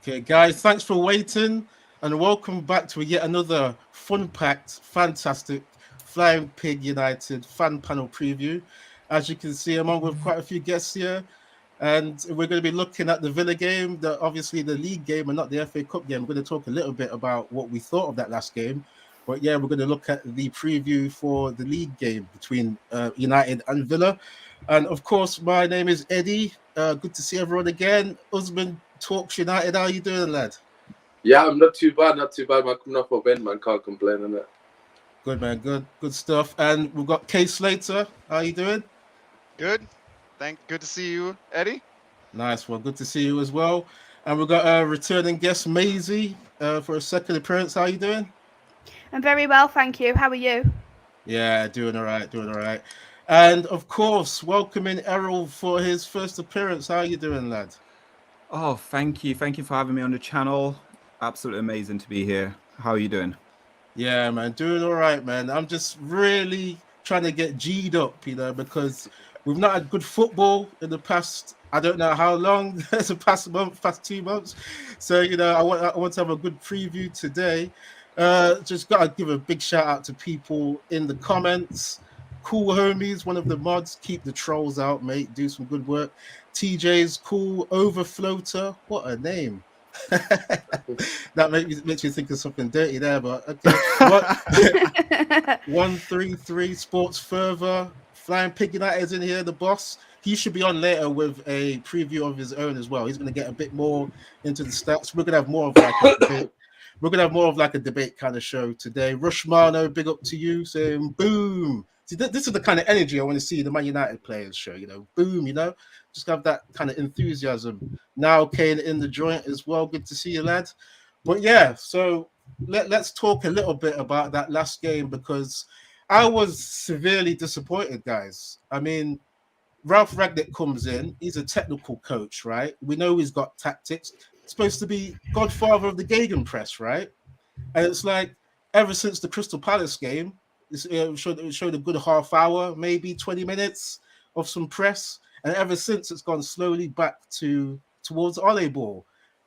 Okay, guys, thanks for waiting and welcome back to yet another fun-packed, fantastic Flying Pig United fan panel preview. As you can see, I'm on with quite a few guests here, and we're going to be looking at the Villa game, obviously the league game and not the FA Cup game. We're going to talk a little bit about what we thought of that last game. But yeah, we're going to look at the preview for the league game between United and Villa. And of course, my name is Eddie. Good to see everyone again. Usman Talks United. How you doing, lad? Yeah, I'm not too bad, man. Coming off a win, man. Can't complain on it. Good, man. Good stuff. And we've got Kay Slater. How you doing? Good. Good to see you, Eddie. Nice. Well, good to see you as well. And we've got a returning guest, Maisie, for a second appearance. How you doing? I'm very well, thank you. How are you? Yeah, doing all right. And of course, welcoming Errol for his first appearance. How you doing, lad? Oh, thank you for having me on the channel. Absolutely amazing to be here. How are you doing? Yeah, man, doing all right, man. I'm just really trying to get G'd up, because we've not had good football in the past, I don't know how long, the past 2 months. So, I want to have a good preview today. Just got to give a big shout out to people in the comments. Cool Homies, one of the mods, keep the trolls out, mate. Do some good work. TJ's cool. Overfloater, what a name. That makes you think of something dirty there, but okay. 133 Sports Further. Flying Pig United is in here, the boss. He should be on later with a preview of his own as well. He's going to get a bit more into the stats. We're going to have more of like a debate. We're going to have more of like a debate kind of show today. Rushmano, big up to you, saying boom. See, this is the kind of energy I want to see the Man United players show, boom, just have that kind of enthusiasm. Now, Kane in the joint as well. Good to see you, lad. But yeah, so let's talk a little bit about that last game because I was severely disappointed, guys. I mean, Ralph Ragnick comes in. He's a technical coach, right? We know he's got tactics. Supposed to be godfather of the Gegenpress, right? And it's like ever since the Crystal Palace game, it showed a good half hour, maybe 20 minutes of some press, and ever since it's gone slowly back towards Ole ball.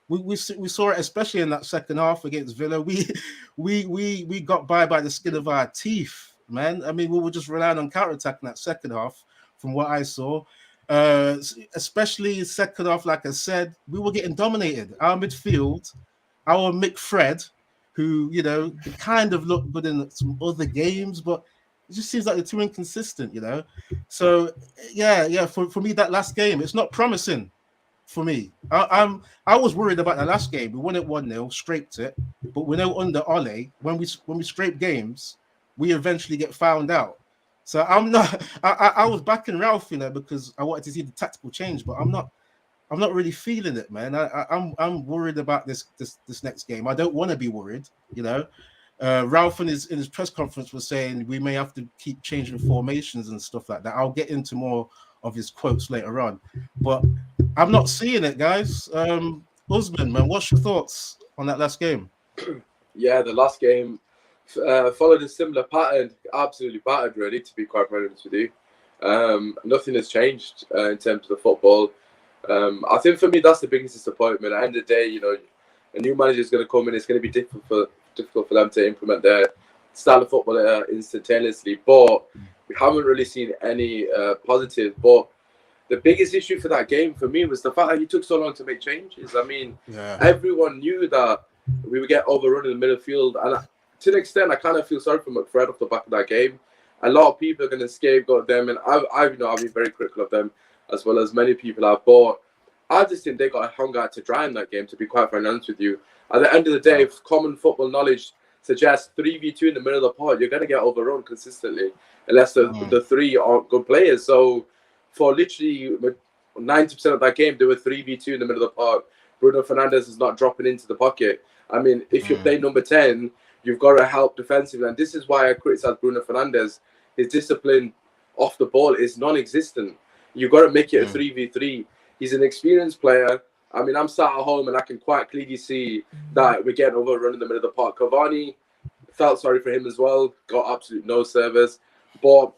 We saw it especially in that second half against Villa. We got by the skin of our teeth, man. I mean, we were just relying on counter-attack in that second half, from what I saw. Especially second half, like I said, we were getting dominated. Our midfield, our McFred, who, kind of looked good in some other games, but it just seems like they're too inconsistent, So, yeah, for me, that last game, it's not promising for me. I was worried about the last game. We won it 1-0, scraped it, but we know under Ole, when we scrape games, we eventually get found out. So I'm not. I was backing Ralph, because I wanted to see the tactical change, but I'm not really feeling it, man. I'm worried about this next game. I don't want to be worried, Ralph in his press conference was saying we may have to keep changing formations and stuff like that. I'll get into more of his quotes later on, but I'm not seeing it, guys. Usman, man, what's your thoughts on that last game? Yeah, the last game followed a similar pattern. Absolutely battered, really, to be quite honest with you. Nothing has changed in terms of the football. I think for me that's the biggest disappointment. At the end of the day, a new manager is going to come in. It's going to be difficult for them to implement their style of football instantaneously. But we haven't really seen any positive. But the biggest issue for that game for me was the fact that he took so long to make changes. I mean, Everyone knew that we would get overrun in the midfield, and to an extent, I kind of feel sorry for McFred off the back of that game. A lot of people are going to scapegoat them, and I've been very critical of them, as well as many people have. But I just think they got hung out to dry in that game, to be quite honest with you. At the end of the day, if common football knowledge suggests 3v2 in the middle of the park, you're going to get overrun consistently, unless the three aren't good players. So for literally 90% of that game, there were 3v2 in the middle of the park. Bruno Fernandes is not dropping into the pocket. I mean, if you're playing number 10, you've got to help defensively. And this is why I criticize Bruno Fernandes. His discipline off the ball is non-existent. You've got to make it a 3v3. He's an experienced player. I mean, I'm sat at home and I can quite clearly see that we're getting overrun in the middle of the park. Cavani, felt sorry for him as well. Got absolutely no service. But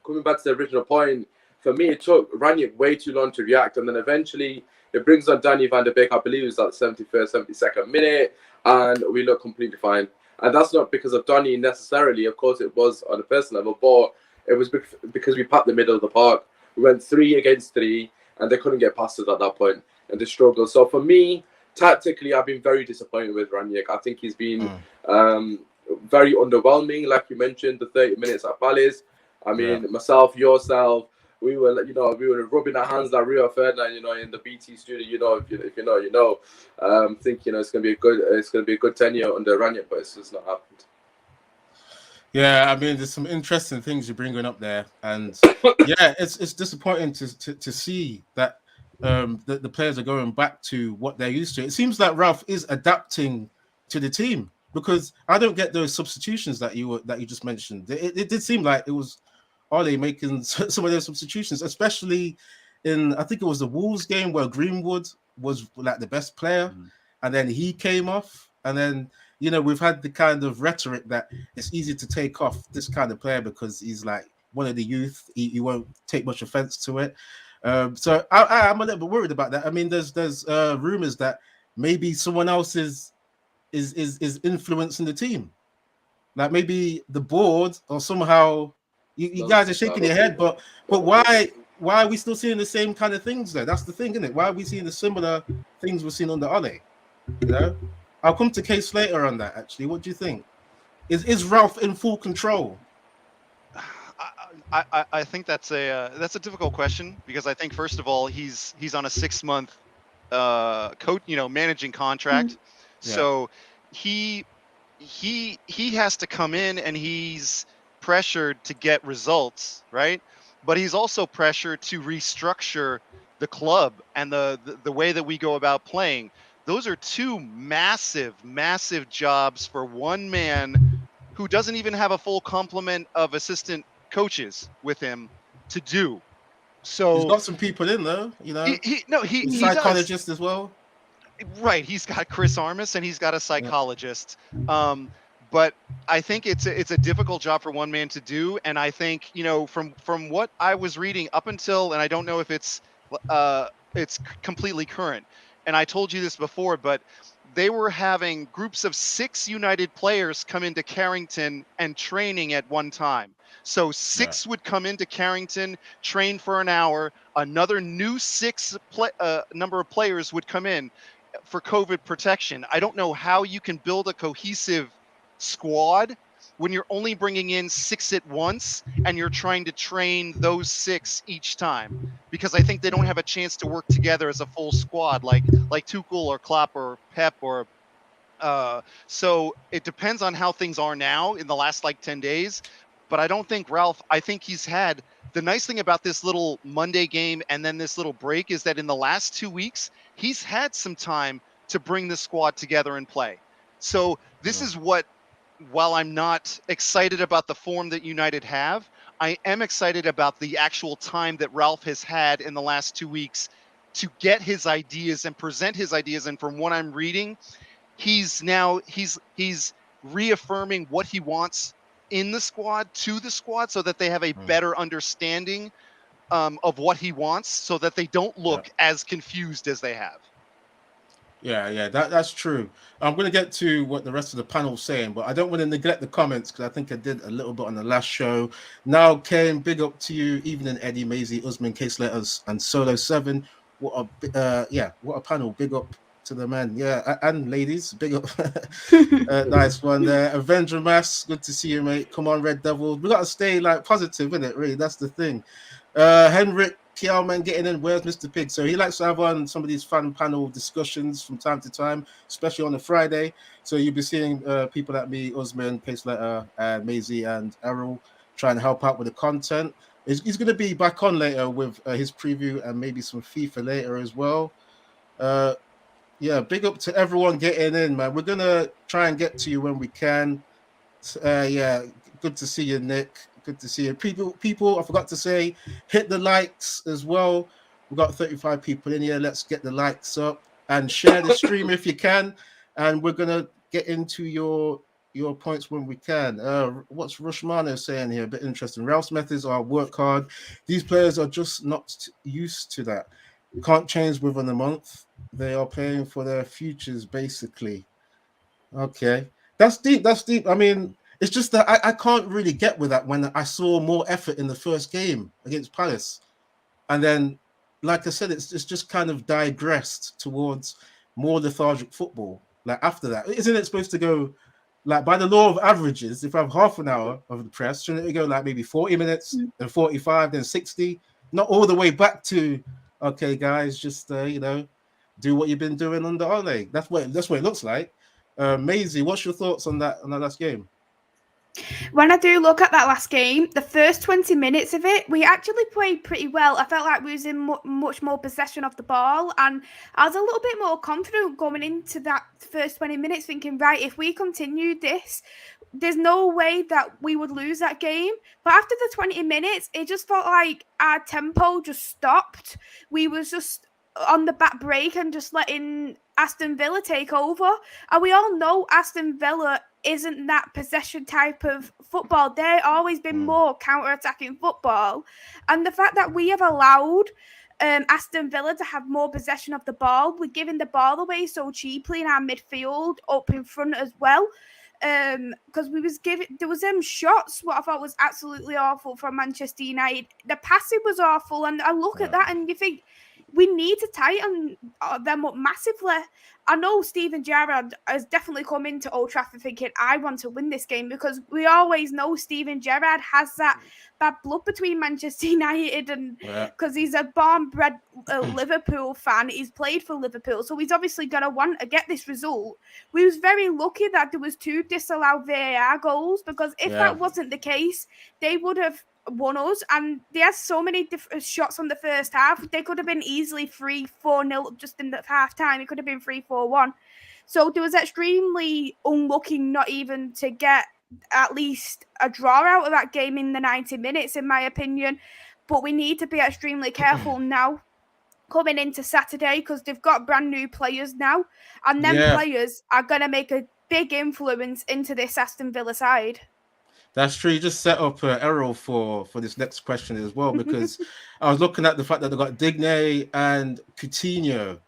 coming back to the original point, for me, it took Rangnick way too long to react, and then eventually it brings on Danny van der Beek. I believe it was at the 71st, 72nd minute, and we look completely fine. And that's not because of Donny necessarily. Of course, it was on a personal level, but it was because we packed the middle of the park. We went 3 against 3, and they couldn't get past us at that point, and they struggled. So for me, tactically, I've been very disappointed with Rangnick. I think he's been very underwhelming, like you mentioned, the 30 minutes at Palace. I mean, myself, yourself, we were rubbing our hands like Rio Ferdinand, in the BT studio. If you know, thinking it's gonna be a good tenure under Rangnick, but it's just not happened. Yeah, I mean, there's some interesting things you're bringing up there, and yeah, it's disappointing to see that the players are going back to what they're used to. It seems like Ralph is adapting to the team, because I don't get those substitutions that you just mentioned. It did seem like it was Ole making some of those substitutions, especially in, I think it was the Wolves game where Greenwood was like the best player, and then he came off, and then we've had the kind of rhetoric that it's easy to take off this kind of player because he's like one of the youth. He won't take much offense to it. So I'm a little bit worried about that. I mean, there's rumors that maybe someone else is influencing the team, like maybe the board or somehow. You guys are shaking your head, but why are we still seeing the same kind of things there? That's the thing, isn't it? Why are we seeing the similar things we're seeing under Ole? I'll come to Case later on that. Actually, what do you think? Is Ralph in full control? I think that's a difficult question, because I think, first of all, he's on a 6-month managing contract, so he has to come in and he's pressured to get results, right? But he's also pressured to restructure the club and the way that we go about playing. Those are 2 massive jobs for one man who doesn't even have a full complement of assistant coaches with him to do. So he's got some people in there, he's psychologist as well. Right, he's got Chris Armas and he's got a psychologist. But I think it's a difficult job for one man to do, and I think from what I was reading up until, and I don't know if it's completely current, and I told you this before, but they were having groups of 6 United players come into Carrington and training at one time. So 6 would come into Carrington, train for an hour. Another new 6 number of players would come in for COVID protection. I don't know how you can build a cohesive squad when you're only bringing in 6 at once and you're trying to train those 6 each time, because I think they don't have a chance to work together as a full squad like Tuchel or Klopp or Pep or so it depends on how things are now in the last 10 days. But I don't think I think he's had, the nice thing about this little Monday game and then this little break is that in the last 2 weeks, he's had some time to bring the squad together and play. So this is what, while I'm not excited about the form that United have, I am excited about the actual time that Ralph has had in the last 2 weeks to get his ideas and present his ideas. And from what I'm reading, he's reaffirming what he wants in the squad to the squad, so that they have a better understanding of what he wants, so that they don't look as confused as they have. Yeah, that's true. I'm going to get to what the rest of the panel's saying, but I don't want to neglect the comments, because I think I did a little bit on the last show. Now, Kane, big up to you. Evening, Eddie, Maisie, Usman, Case Letters, and Solo 7. What a panel. Big up to the men. Yeah, and ladies, big up. Nice one there. Avenger Mass, good to see you, mate. Come on, Red Devils. We got to stay positive, innit? Really, that's the thing. Henrik Kielman getting in. Where's Mr. Pig? So he likes to have on some of these fan panel discussions from time to time, especially on a Friday. So you'll be seeing people like me, Usman, Case Letter, Maisie, and Errol trying to help out with the content. He's going to be back on later with his preview and maybe some FIFA later as well. Yeah, big up to everyone getting in, man. We're going to try and get to you when we can. Yeah, good to see you, Nick. Good to see you. People, I forgot to say, hit the likes as well. We've got 35 people in here. Let's get the likes up and share the stream if you can. And we're going to get into your your points when we can. What's Rushmano saying here? A bit interesting. Ralph's methods are work hard. These players are just not used to that. Can't change within a month. They are paying for their futures, basically. Okay, that's deep. That's deep. I mean, it's just that I can't really get with that when I saw more effort in the first game against Palace, and then, like I said, it's just kind of digressed towards more lethargic football. Like after that, isn't it supposed to go like by the law of averages? If I have half an hour of the press, shouldn't it go like maybe 40 minutes, then 45, then 60? Not all the way back to okay, guys, just do what you've been doing under Ole. That's what it looks like. Maisie, what's your thoughts on that last game? When I do look at that last game, the first 20 minutes of it, we actually played pretty well. I felt like we was in much more possession of the ball, and I was a little bit more confident going into that first 20 minutes, thinking, right, if we continue this, there's no way that we would lose that game. But after the 20 minutes, it just felt like our tempo just stopped. We was just on the back break and just letting Aston Villa take over. And we all know Aston Villa isn't that possession type of football. They've always been more counter-attacking football. And the fact that we have allowed Aston Villa to have more possession of the ball, we're giving the ball away so cheaply in our midfield, up in front as well. Because there was shots what I thought was absolutely awful from Manchester United. The passing was awful, and I look at that and you think we need to tighten them up massively. I know Steven Gerrard has definitely come into Old Trafford thinking, I want to win this game, because we always know Steven Gerrard has that blood between Manchester United, and because he's a born-bred Liverpool fan. He's played for Liverpool, so he's obviously going to want to get this result. We was very lucky that there was 2 disallowed VAR goals, because if that wasn't the case, they would have won us, and they had so many different shots on the first half. They could have been easily 3-4-0 just in the half time. It could have been 3-4-1. So there was extremely unlucky not even to get at least a draw out of that game in the 90 minutes, in my opinion. But we need to be extremely careful now coming into Saturday, because they've got brand new players now, and them players are going to make a big influence into this Aston Villa side. That's true. You just set up Errol for this next question as well, because I was looking at the fact that they got Digne and Coutinho.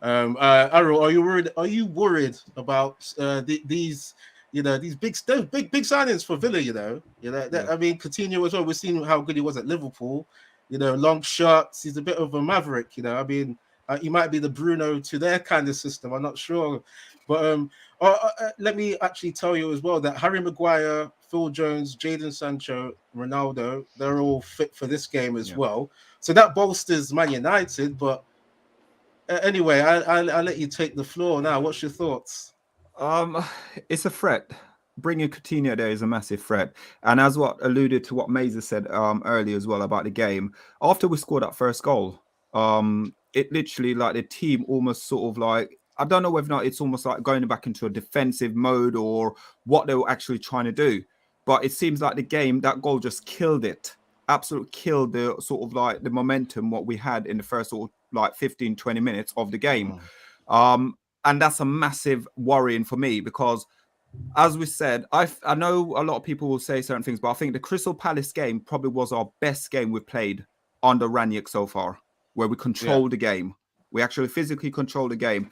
Errol, are you worried about these big signings for Villa? I mean, Coutinho as well. We've seen how good he was at Liverpool. Long shots. He's a bit of a maverick. I mean, he might be the Bruno to their kind of system. I'm not sure, but let me actually tell you as well that Harry Maguire, Phil Jones, Jadon Sancho, Ronaldo, they're all fit for this game as well. So that bolsters Man United. But anyway, I'll let you take the floor now. What's your thoughts? It's a threat. Bringing Coutinho there is a massive threat. And as what alluded to what Maisie said earlier as well about the game, after we scored that first goal, it literally, like, the team almost sort of like, I don't know whether or not it's almost like going back into a defensive mode or what they were actually trying to do. But it seems like that goal just killed it. Absolutely killed the sort of like the momentum what we had in the first sort of like 15, 20 minutes of the game. And that's a massive worrying for me, because as we said, I know a lot of people will say certain things, but I think the Crystal Palace game probably was our best game we've played under Rangnick so far, where we controlled the game. We actually physically controlled the game.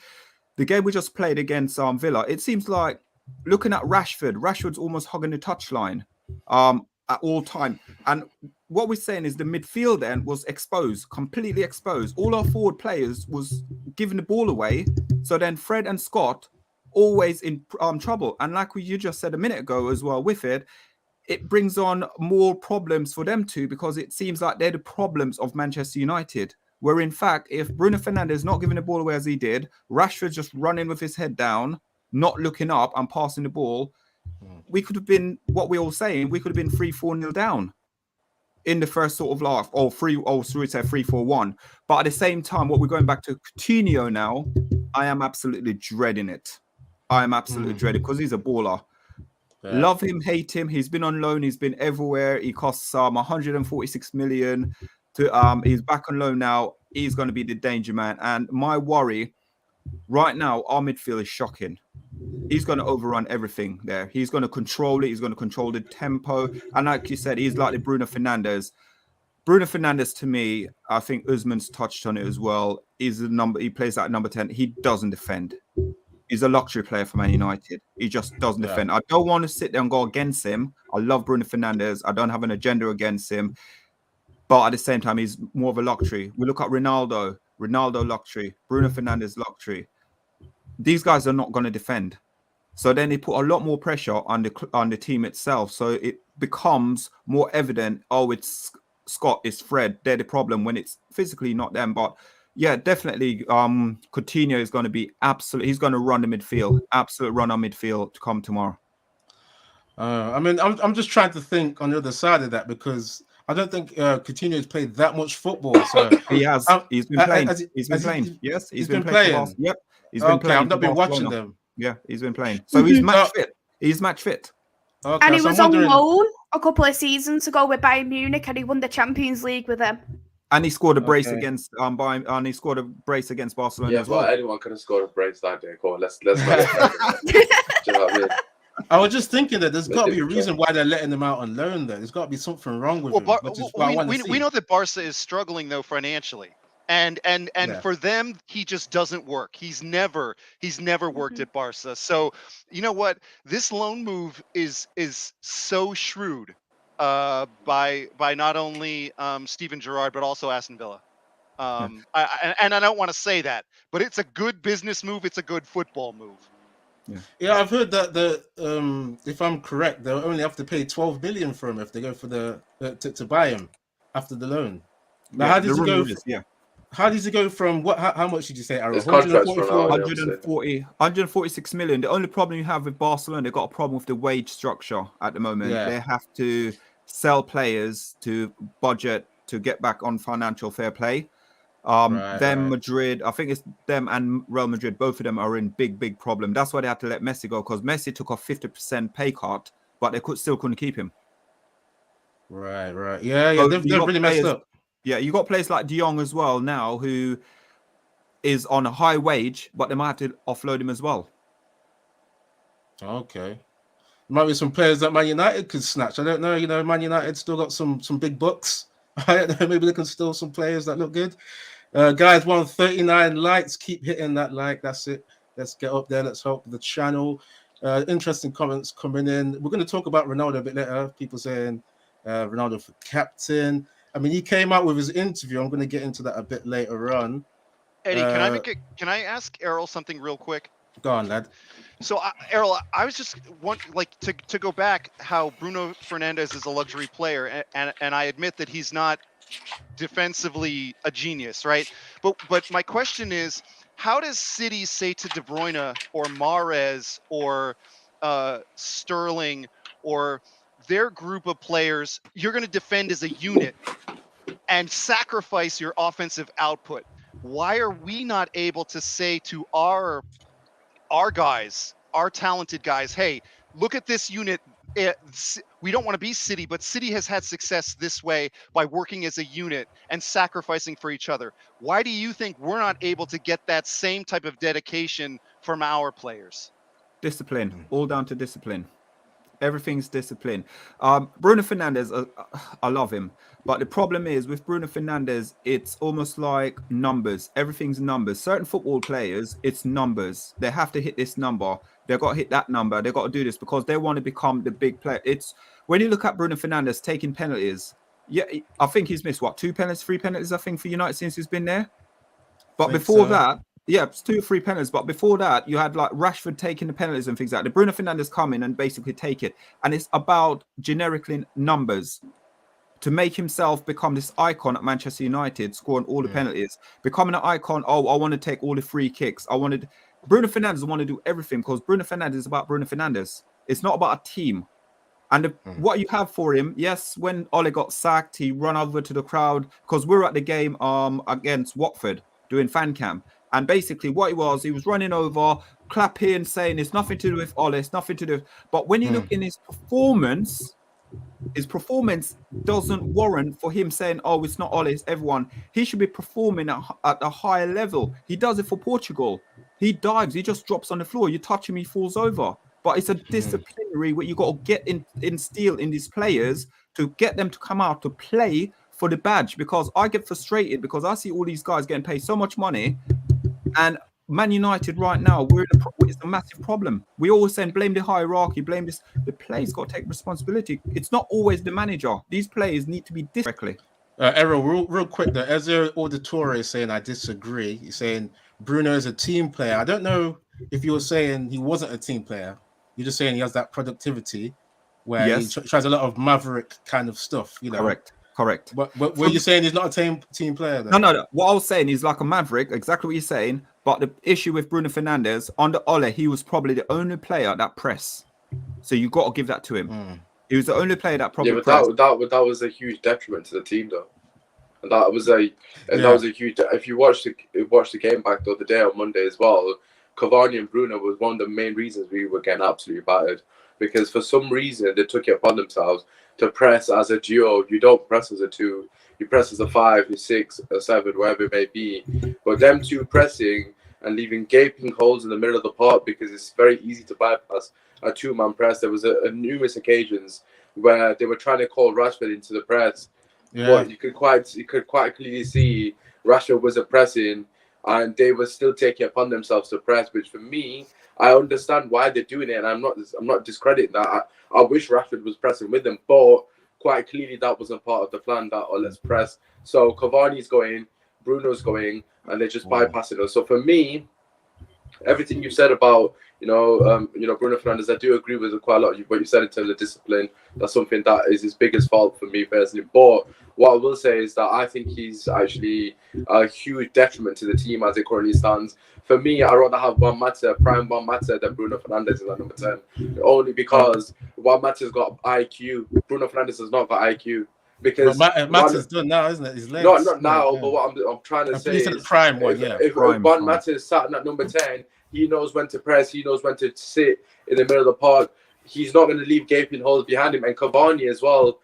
The game we just played against Villa, it seems like, looking at Rashford's almost hugging the touchline at all time. And what we're saying is the midfield then was exposed, completely exposed. All our forward players was giving the ball away. So then Fred and Scott always in trouble. And like you just said a minute ago as well with it, it brings on more problems for them too, because it seems like they're the problems of Manchester United. Where in fact, if Bruno Fernandes is not giving the ball away as he did, Rashford just running with his head down, not looking up and passing the ball, we could have been, what we're all saying, we could have been 3-4-0 down in the first sort of half, or 3-4-1. But at the same time, what we're going back to Coutinho now, I am absolutely dreading it. I am absolutely dreading, because he's a baller. Love him, hate him. He's been on loan. He's been everywhere. He costs 146 million. He's back on loan now. He's going to be the danger man. And my worry right now, our midfield is shocking. he's going to overrun everything there. He's going to control it. He's going to control the tempo. And like you said, he's like the Bruno Fernandes. Bruno Fernandes, to me, I think Usman's touched on it as well. He's the number. He plays like number 10. He doesn't defend. He's a luxury player for Man United. He just doesn't defend. I don't want to sit there and go against him. I love Bruno Fernandes. I don't have an agenda against him. But at the same time, he's more of a luxury. We look at Ronaldo luxury, Bruno Fernandes luxury. These guys are not going to defend. So then they put a lot more pressure on the team itself. So it becomes more evident, it's Scott, it's Fred. They're the problem when it's physically not them. But yeah, definitely Coutinho is going to be he's going to run the midfield, absolute run on midfield to come tomorrow. I mean, I'm just trying to think on the other side of that, because I don't think Coutinho has played that much football. So he has. He's been playing. He's been playing. Yes, he's been playing. Yep. He's been playing. I've not been watching them. Yeah, he's been playing. So he's match fit. He's match fit. Okay, and he was on loan a couple of seasons ago with Bayern Munich, and he won the Champions League with them. And he scored a brace against Bayern, and he scored a brace against Barcelona as well. Yeah, anyone could have scored a brace that day. Go on, let's do you know what I mean? I was just thinking that there's got to be a reason why they're letting him out on loan. There's got to be something wrong with him. We know that Barca is struggling though financially, and for them he just doesn't work. He's never worked at Barca. So you know what? This loan move is so shrewd by not only Steven Gerrard but also Aston Villa. I don't want to say that, but it's a good business move. It's a good football move. Yeah, I've heard that if I'm correct, they'll only have to pay 12 million for him if they go for to buy him after the loan. Now, how does he go? How does he go from what? How much did you say, Aaron? 146 million. The only problem you have with Barcelona, they've got a problem with the wage structure at the moment. Yeah. They have to sell players to budget to get back on financial fair play. Madrid, I think it's them and Real Madrid, both of them are in big problem. That's why they had to let Messi go, because Messi took a 50% pay cut, but they still couldn't keep him. Right. Yeah, so they've really messed up. Yeah, you got players like De Jong as well now, who is on a high wage, but they might have to offload him as well. Okay. Might be some players that Man United could snatch. I don't know. You know, Man United still got some big bucks. I don't know. Maybe they can steal some players that look good. Guys, 139 likes. Keep hitting that like. That's it. Let's get up there. Let's help the channel. Interesting comments coming in. We're going to talk about Ronaldo a bit later. People saying Ronaldo for captain. I mean, he came out with his interview. I'm going to get into that a bit later on. Eddie, can I ask Errol something real quick? Go on, lad. So, Errol, I was just to go back how Bruno Fernandes is a luxury player, and I admit that he's not defensively a genius, right? But my question is, how does City say to De Bruyne or Mahrez or Sterling or their group of players, you're going to defend as a unit and sacrifice your offensive output? Why are we not able to say to our guys, our talented guys, hey, look at this unit. We don't want to be City, but City has had success this way by working as a unit and sacrificing for each other. Why do you think we're not able to get that same type of dedication from our players? Discipline, all down to discipline. Everything's discipline. Bruno Fernandes, I love him. But the problem is with Bruno Fernandes, it's almost like numbers. Everything's numbers. Certain football players, it's numbers. They have to hit this number. They've got to hit that number. They've got to do this because they want to become the big player. It's when you look at Bruno Fernandes taking penalties. Yeah, I think he's missed, 2 penalties, 3 penalties, I think, for United since he's been there. But before that, yeah, it's 2 or 3 penalties. But before that, you had like Rashford taking the penalties and things like that. The Bruno Fernandes come in and basically take it. And it's about generically numbers to make himself become this icon at Manchester United, scoring all the penalties, becoming an icon. I want to take all the free kicks. Bruno Fernandes want to do everything because Bruno Fernandes is about Bruno Fernandes. It's not about a team. And what you have for him, yes, when Ole got sacked, he ran over to the crowd because we were at the game against Watford doing fan cam. And basically what he was running over, clapping, saying it's nothing to do with Ole, it's nothing to do with... But when you look in his performance doesn't warrant for him saying, oh, it's not Ole, it's everyone. He should be performing at a higher level. He does it for Portugal. He dives. He just drops on the floor. You touch him, he falls over. But it's a disciplinary where you got to get instill in these players to get them to come out to play for the badge. Because I get frustrated because I see all these guys getting paid so much money, and Man United right now, it's a massive problem. We always saying blame the hierarchy, blame this. The players got to take responsibility. It's not always the manager. These players need to be directly. Errol, real quick though, Ezra Auditore is saying I disagree. He's saying Bruno is a team player. I don't know if you were saying he wasn't a team player. You're just saying he has that productivity where he tries a lot of maverick kind of stuff. You know, correct. But were you saying he's not a team player? Then? No. What I was saying is like a maverick. Exactly what you're saying. But the issue with Bruno Fernandes under Ole, he was probably the only player that pressed. So you got to give that to him. He was the only player that probably. Yeah, but that was a huge detriment to the team, though. And that was a huge. If you watched the game back the other day on Monday as well, Cavani and Bruno was one of the main reasons we were getting absolutely battered, because for some reason they took it upon themselves to press as a duo. You don't press as a two. You press as a 5, a 6, a 7, wherever it may be. But them two pressing and leaving gaping holes in the middle of the park, because it's very easy to bypass a two-man press. There was a numerous occasions where they were trying to call Rashford into the press. Yeah. But you could quite clearly see Rashford wasn't pressing, and they were still taking it upon themselves to press. Which for me, I understand why they're doing it, and I'm not discrediting that. I wish Rashford was pressing with them, but quite clearly that wasn't part of the plan. Let's press. So Cavani's going, Bruno's going, and they're just bypassing us. So for me, everything you said about Bruno Fernandes, I do agree with quite a lot of what you said in terms of discipline. That's something that is his biggest fault for me personally. But what I will say is that I think he's actually a huge detriment to the team as it currently stands. For me, I'd rather have prime Juan Mata than Bruno Fernandes is at number 10. Only because Juan Mata's got IQ. Bruno Fernandes has not got IQ. Because Mata's done now, isn't it? His legs. Not now, but what I'm trying to say is prime one, if Juan Mata is sat at number 10, he knows when to press. He knows when to sit in the middle of the park. He's not going to leave gaping holes behind him. And Cavani as well,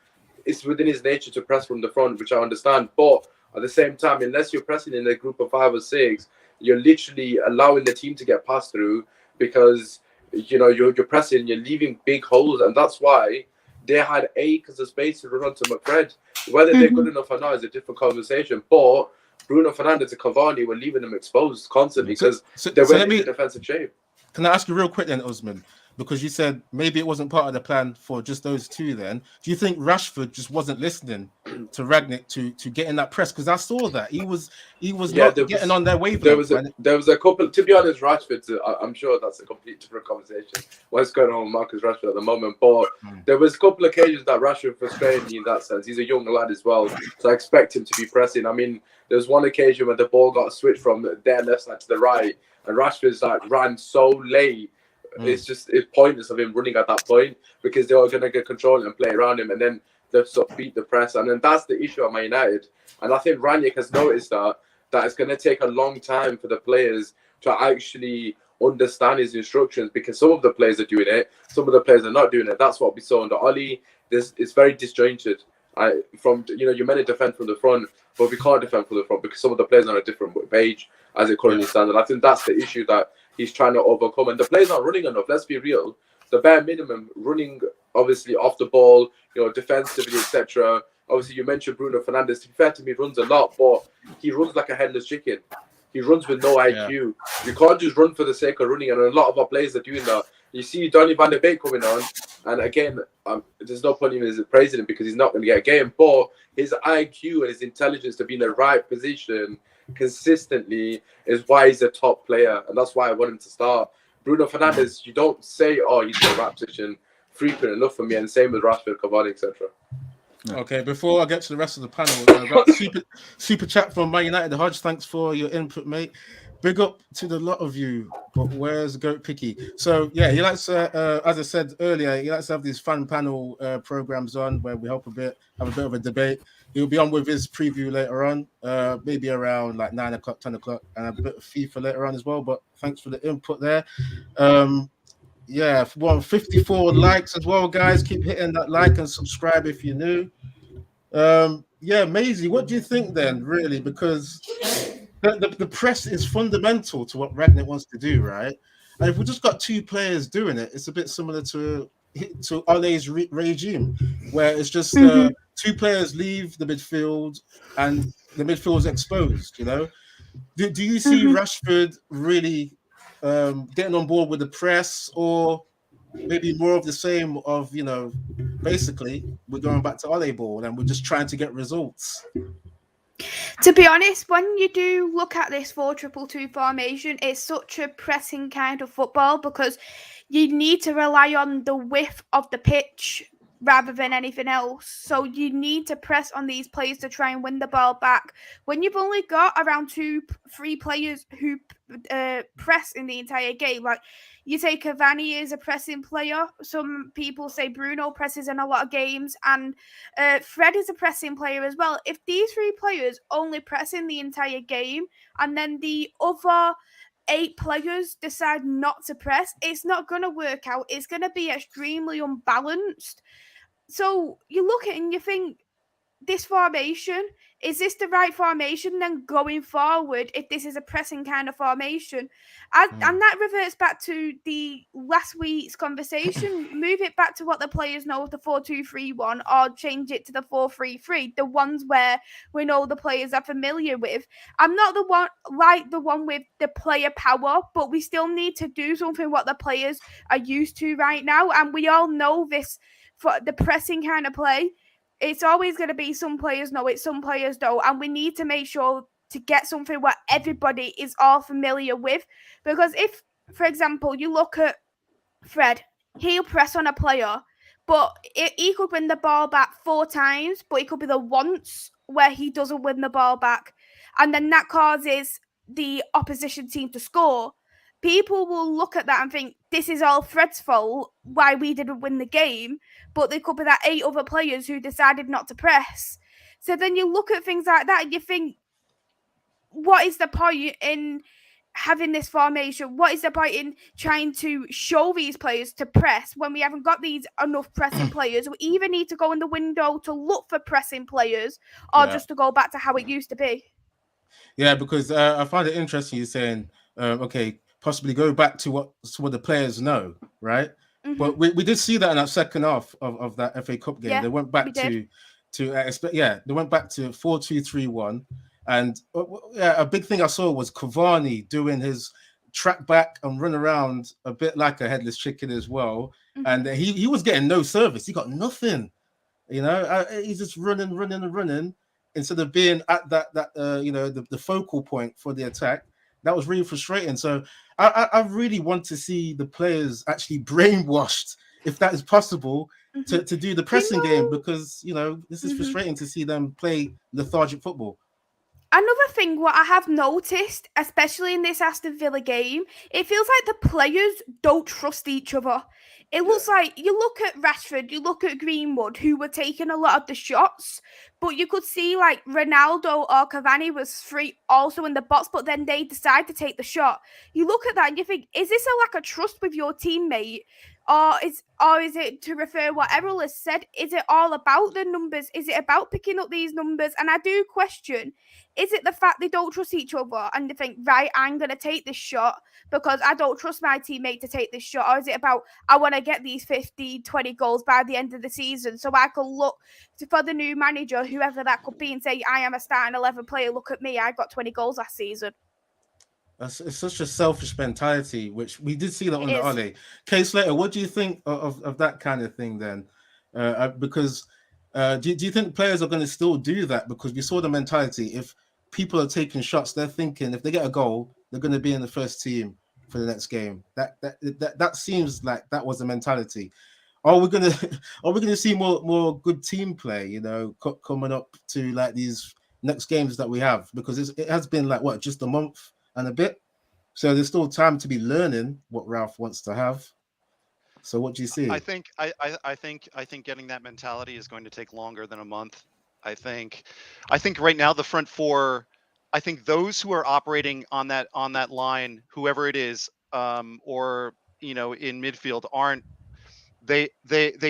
it's within his nature to press from the front, which I understand. But at the same time, unless you're pressing in a group of 5 or 6, you're literally allowing the team to get passed through, because you're pressing, you're leaving big holes, and that's why they had acres of space to run onto McFred. Whether they're good enough or not is a different conversation. But Bruno Fernandes and Cavani were leaving them exposed constantly because they were in defensive shape. Can I ask you real quick then, Osman? Because you said maybe it wasn't part of the plan for just those two then. Do you think Rashford just wasn't listening to Rangnick to get in that press? Because I saw that. He was not getting on their wavelength. There was a couple, to be honest, Rashford, I'm sure that's a complete different conversation. What's going on with Marcus Rashford at the moment? But there was a couple of occasions that Rashford frustrated me in that sense. He's a young lad as well, so I expect him to be pressing. I mean, there was one occasion where the ball got switched from their left side to the right, and Rashford's ran so late. It's pointless of him running at that point, because they are going to get control and play around him, and then they'll sort of beat the press. And then that's the issue at Man United. And I think Rangnick has noticed that it's going to take a long time for the players to actually understand his instructions, because some of the players are doing it, some of the players are not doing it. That's what we saw under Oli. It's very disjointed. You're meant to defend from the front, but we can't defend from the front because some of the players are on a different page as it currently stands. And I think that's the issue that he's trying to overcome. And the players aren't running enough. Let's be real. The bare minimum, running obviously off the ball, defensively, etc. Obviously, you mentioned Bruno Fernandes. To be fair to me, he runs a lot, but he runs like a headless chicken. He runs with no IQ. Yeah. You can't just run for the sake of running, and a lot of our players are doing that. You see Donny van de Beek coming on, and again, there's no point in praising him because he's not going to get a game. But his IQ and his intelligence to be in the right position consistently is why he's a top player, and that's why I want him to start. Bruno Fernandes, you don't say, he's in the right position frequent enough for me, and same with Rashford, Cavani, etc. Okay, before I get to the rest of the panel, got super chat from Man United. The Hodge, thanks for your input, mate. Big up to the lot of you, but where's Goat Picky? So yeah, he likes, as I said earlier, he likes to have these fan panel programs on where we have a bit of a debate. He'll be on with his preview later on, maybe around like 9 o'clock, 10 o'clock, and a bit of FIFA later on as well. But thanks for the input there. 54 likes as well, guys. Keep hitting that like and subscribe if you're new. Maisie, what do you think then, really? Because the press is fundamental to what Rangnick wants to do, right? And if we just got two players doing it, it's a bit similar to Ole's regime, where it's just two players leave the midfield and the midfield is exposed. You know, do you see Rashford really getting on board with the press, or maybe more of the same? Of basically we're going back to Ole ball and we're just trying to get results. To be honest, when you do look at this 4-2-2 formation, it's such a pressing kind of football because you need to rely on the width of the pitch rather than anything else. So you need to press on these players to try and win the ball back. When you've only got around 2-3 players who press in the entire game, like you say Cavani is a pressing player. Some people say Bruno presses in a lot of games, and Fred is a pressing player as well. If these 3 players only press in the entire game and then the other 8 players decide not to press, it's not going to work out. It's going to be extremely unbalanced. So you look at it and you think, this formation, is this the right formation then going forward if this is a pressing kind of formation? And that reverts back to the last week's conversation. Move it back to what the players know of the 4-2-3-1 or change it to the 4-3-3, the ones where we know the players are familiar with. I'm not the one with the player power, but we still need to do something what the players are used to right now. And we all know this for the pressing kind of play. It's always going to be some players know it, some players don't. And we need to make sure to get something where everybody is all familiar with. Because if, for example, you look at Fred, he'll press on a player, but he could win the ball back 4 times, but it could be the once where he doesn't win the ball back. And then that causes the opposition team to score. People will look at that and think, this is all Fred's fault, why we didn't win the game. But there could be that 8 other players who decided not to press. So then you look at things like that and you think, what is the point in having this formation? What is the point in trying to show these players to press when we haven't got these enough pressing players? We either need to go in the window to look for pressing players or just to go back to how it used to be. Yeah, because I find it interesting you're saying, okay, possibly go back to what the players know, right? But we did see that in that second half of that FA Cup game. Yeah, they went back they went back to 4-2-3-1. And a big thing I saw was Cavani doing his track back and run around a bit like a headless chicken as well. And he was getting no service. He got nothing. He's just running instead of being at the focal point for the attack. That was really frustrating. So I really want to see the players actually brainwashed, if that is possible, to do the pressing game, because this is frustrating to see them play lethargic football. Another thing, what I have noticed, especially in this Aston Villa game, it feels like the players don't trust each other. It looks like, you look at Rashford, you look at Greenwood, who were taking a lot of the shots, but you could see like Ronaldo or Cavani was free also in the box, but then they decide to take the shot. You look at that and you think, is this a lack of trust with your teammate? Or is it, to refer what Errol has said, is it all about the numbers? Is it about picking up these numbers? And I do question, is it the fact they don't trust each other and they think, right, I'm going to take this shot because I don't trust my teammate to take this shot? Or is it about, I want to get these 50, 20 goals by the end of the season so I can look for the new manager, whoever that could be, and say, I am a starting 11 player. Look at me. I got 20 goals last season. It's such a selfish mentality, which we did see that on the Ole. Kay Slater, what do you think of that kind of thing then? Because do you think players are going to still do that? Because we saw the mentality. If people are taking shots, they're thinking if they get a goal, they're going to be in the first team for the next game. That seems like that was the mentality. Are we gonna see more good team play? Coming up to like these next games that we have, because it has been like just a month and a bit, so there's still time to be learning what Ralph wants to have. So what do you see? I think getting that mentality is going to take longer than a month. I think right now the front four, I think those who are operating on that line, whoever it is, or in midfield, aren't they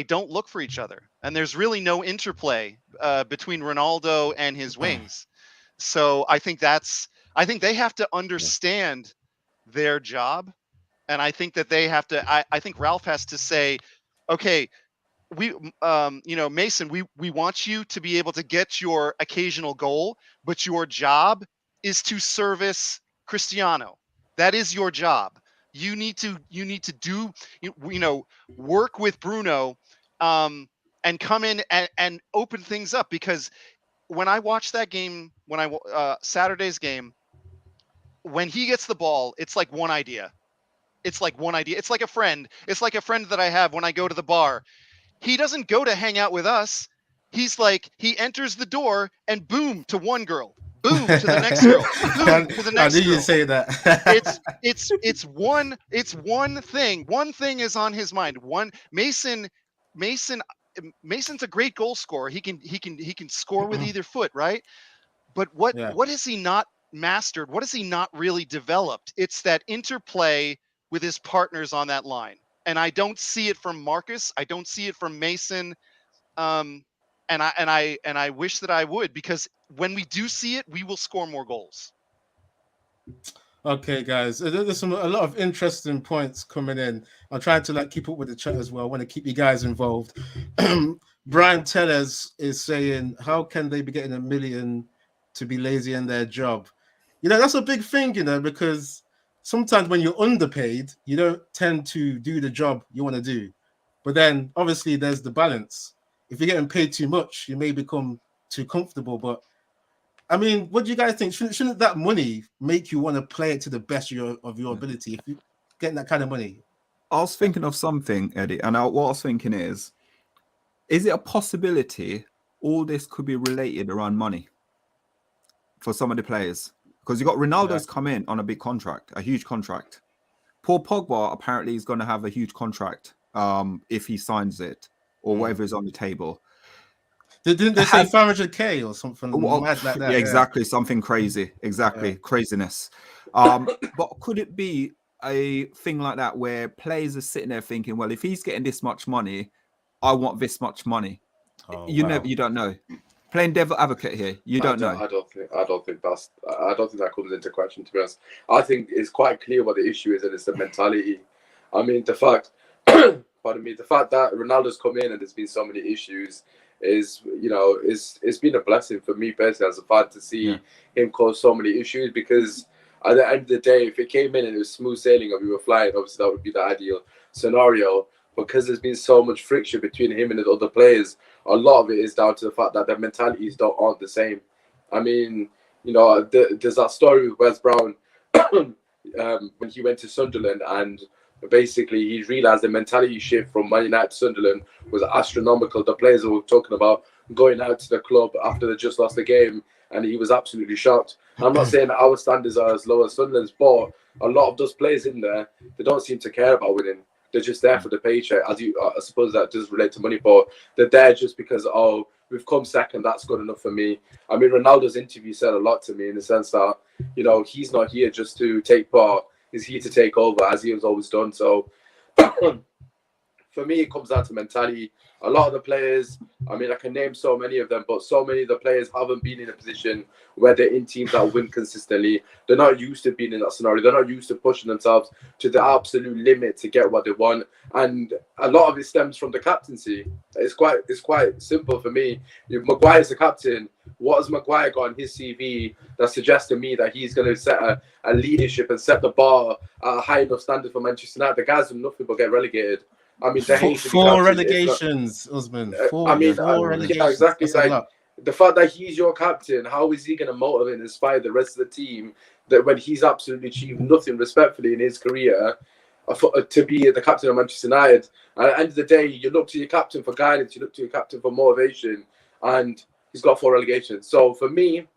don't look for each other, and there's really no interplay between Ronaldo and his wings. So I think that's I think they have to understand their job. And I think that they have to, I think Ralph has to say, okay, we, Mason, we want you to be able to get your occasional goal, but your job is to service Cristiano. That is your job. You need to do, work with Bruno, and come in and open things up. Because when I watched that game, Saturday's game, when he gets the ball, it's like one idea. It's like one idea. It's like a friend. It's like a friend that I have when I go to the bar. He doesn't go to hang out with us. He's like, he enters the door and boom to one girl, boom to the next girl, boom to the next I knew girl. you'd say that. It's one thing. One thing is on his mind. Mason's a great goal scorer. He can score with either foot, right? But what has he not mastered? What has he not really developed? It's that interplay with his partners on that line. And I don't see it from Marcus. I don't see it from Mason. And I wish that I would, because when we do see it, we will score more goals. Okay, guys, there's a lot of interesting points coming in. I'm trying to keep up with the chat as well. I want to keep you guys involved. Brian Tellers is saying, how can they be getting $1 million to be lazy in their job? That's a big thing, because sometimes when you're underpaid, you don't tend to do the job you want to do. But then obviously there's the balance. If you're getting paid too much, you may become too comfortable. But I mean, what do you guys think? Shouldn't that money make you want to play it to the best of your ability if you're getting that kind of money? I was thinking of something, Eddie, and what I was thinking is it a possibility all this could be related around money for some of the players? Because you got Ronaldo's come in on a big contract, a huge contract. Paul Pogba apparently is going to have a huge contract if he signs it or whatever is on the table. Didn't they say 500K or something mad like that? Yeah, exactly. Something crazy. Exactly. Craziness. But could it be a thing like that where players are sitting there thinking, well, if he's getting this much money, I want this much money. You don't know. Playing devil advocate here, you don't know. I don't think that comes into question, to be honest. I think it's quite clear what the issue is, and it's the mentality. I mean, the fact that Ronaldo's come in and there's been so many issues is it's been a blessing for me personally as a fan to see him cause so many issues, because at the end of the day, if it came in and it was smooth sailing and we were flying, obviously that would be the ideal scenario. Because there's been so much friction between him and the other players, a lot of it is down to the fact that their mentalities aren't the same. I mean, there's that story with Wes Brown when he went to Sunderland, and basically he realised the mentality shift from Man United to Sunderland was astronomical. The players were talking about going out to the club after they just lost the game, and he was absolutely shocked. I'm not saying that our standards are as low as Sunderland's, but a lot of those players in there, they don't seem to care about winning. They're just there for the paycheck. I suppose that does relate to money, but they're there just because, we've come second, that's good enough for me. I mean, Ronaldo's interview said a lot to me in the sense that, he's not here just to take part. He's here to take over, as he has always done. So, for me, it comes down to mentality. A lot of the players, I mean, I can name so many of them, but so many of the players haven't been in a position where they're in teams that win consistently. They're not used to being in that scenario. They're not used to pushing themselves to the absolute limit to get what they want. And a lot of it stems from the captaincy. It's quite simple for me. If Maguire's the captain, what has Maguire got on his CV that suggests to me that he's going to set a leadership and set the bar at a high enough standard for Manchester United? The guys do nothing but get relegated. I mean, four relegations, Usman. Four relegations. Yeah, exactly. Like, the fact that he's your captain, how is he going to motivate and inspire the rest of the team that when he's absolutely achieved nothing respectfully in his career to be the captain of Manchester United? And at the end of the day, you look to your captain for guidance, you look to your captain for motivation, and he's got 4 relegations. So for me,